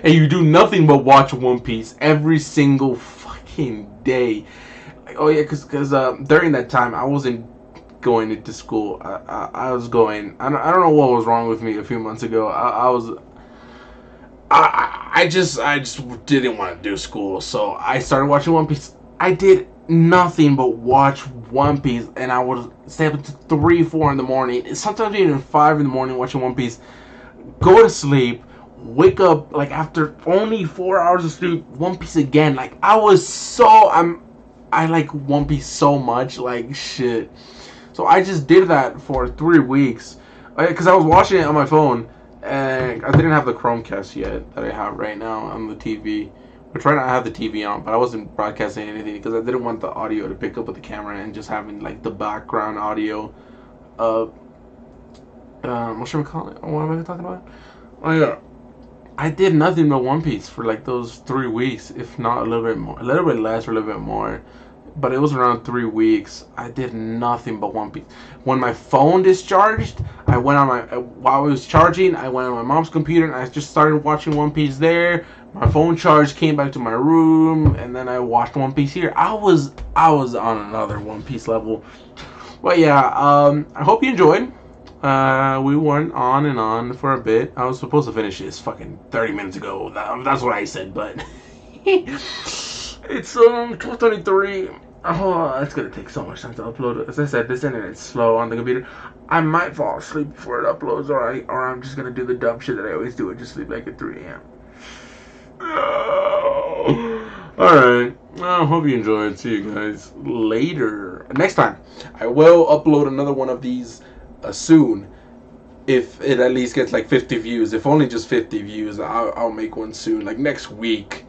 and you do nothing but watch One Piece every single fucking day. Oh yeah, because during that time I wasn't going into school. I was going. I don't know what was wrong with me a few months ago. I just didn't want to do school, so I started watching One Piece. I did nothing but watch One Piece, and I would stay up to 3, 4 in the morning, sometimes even 5 in the morning watching One Piece. Go to sleep, wake up like after only 4 hours of sleep, One Piece again. Like I like One Piece so much, like shit. So I just did that for 3 weeks, because I was watching it on my phone, and I didn't have the Chromecast yet that I have right now on the TV. Which right now I have the TV on, but I wasn't broadcasting anything because I didn't want the audio to pick up with the camera and just having like the background audio. What should we call it? What am I talking about? Oh yeah, I did nothing but One Piece for like those 3 weeks, if not a little bit more, a little bit less or a little bit more. But it was around 3 weeks. I did nothing but One Piece. When my phone discharged, I went on while I was charging, I went on my mom's computer and I just started watching One Piece there. My phone charged, came back to my room, and then I watched One Piece here. I was on another One Piece level. But yeah, I hope you enjoyed. We went on and on for a bit. I was supposed to finish this fucking 30 minutes ago. That's what I said, but it's 12:33. Oh, it's gonna take so much time to upload. As I said, this internet's slow on the computer. I might fall asleep before it uploads, or I'm just gonna do the dumb shit that I always do and just sleep like at 3 a.m. Alright. I hope you enjoyed. See you guys later. Next time, I will upload another one of these soon. If it at least gets like 50 views. If only just 50 views, I'll make one soon. Like next week.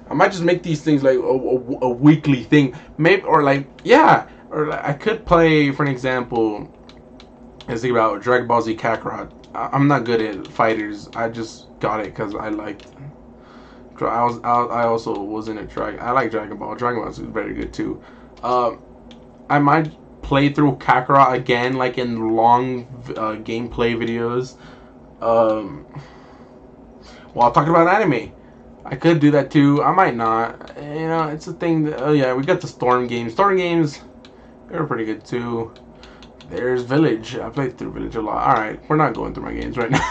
I might just make these things like a weekly thing. Maybe, or like, yeah. Or like, I could play, for an example, let's think about Dragon Ball Z Kakarot. I'm not good at fighters. I just got it because I liked. I also was in a Dragon. I like Dragon Ball. Dragon Ball is very good too. I might play through Kakarot again, like in long gameplay videos. While talking about anime, I could do that too. I might not. You know, it's a thing. That, oh yeah, we got the Storm games. Storm games, they're pretty good too. There's Village. I played through Village a lot. All right, we're not going through my games right now.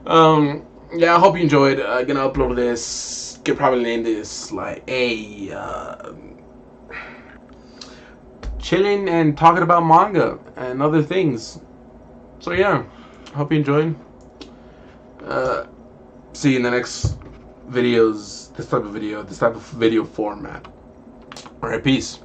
Yeah, I hope you enjoyed. Gonna upload this. Could probably name this like chilling and talking about manga and other things. So yeah, hope you enjoyed. Uh, See you in the next videos. This type of video format. All right, peace.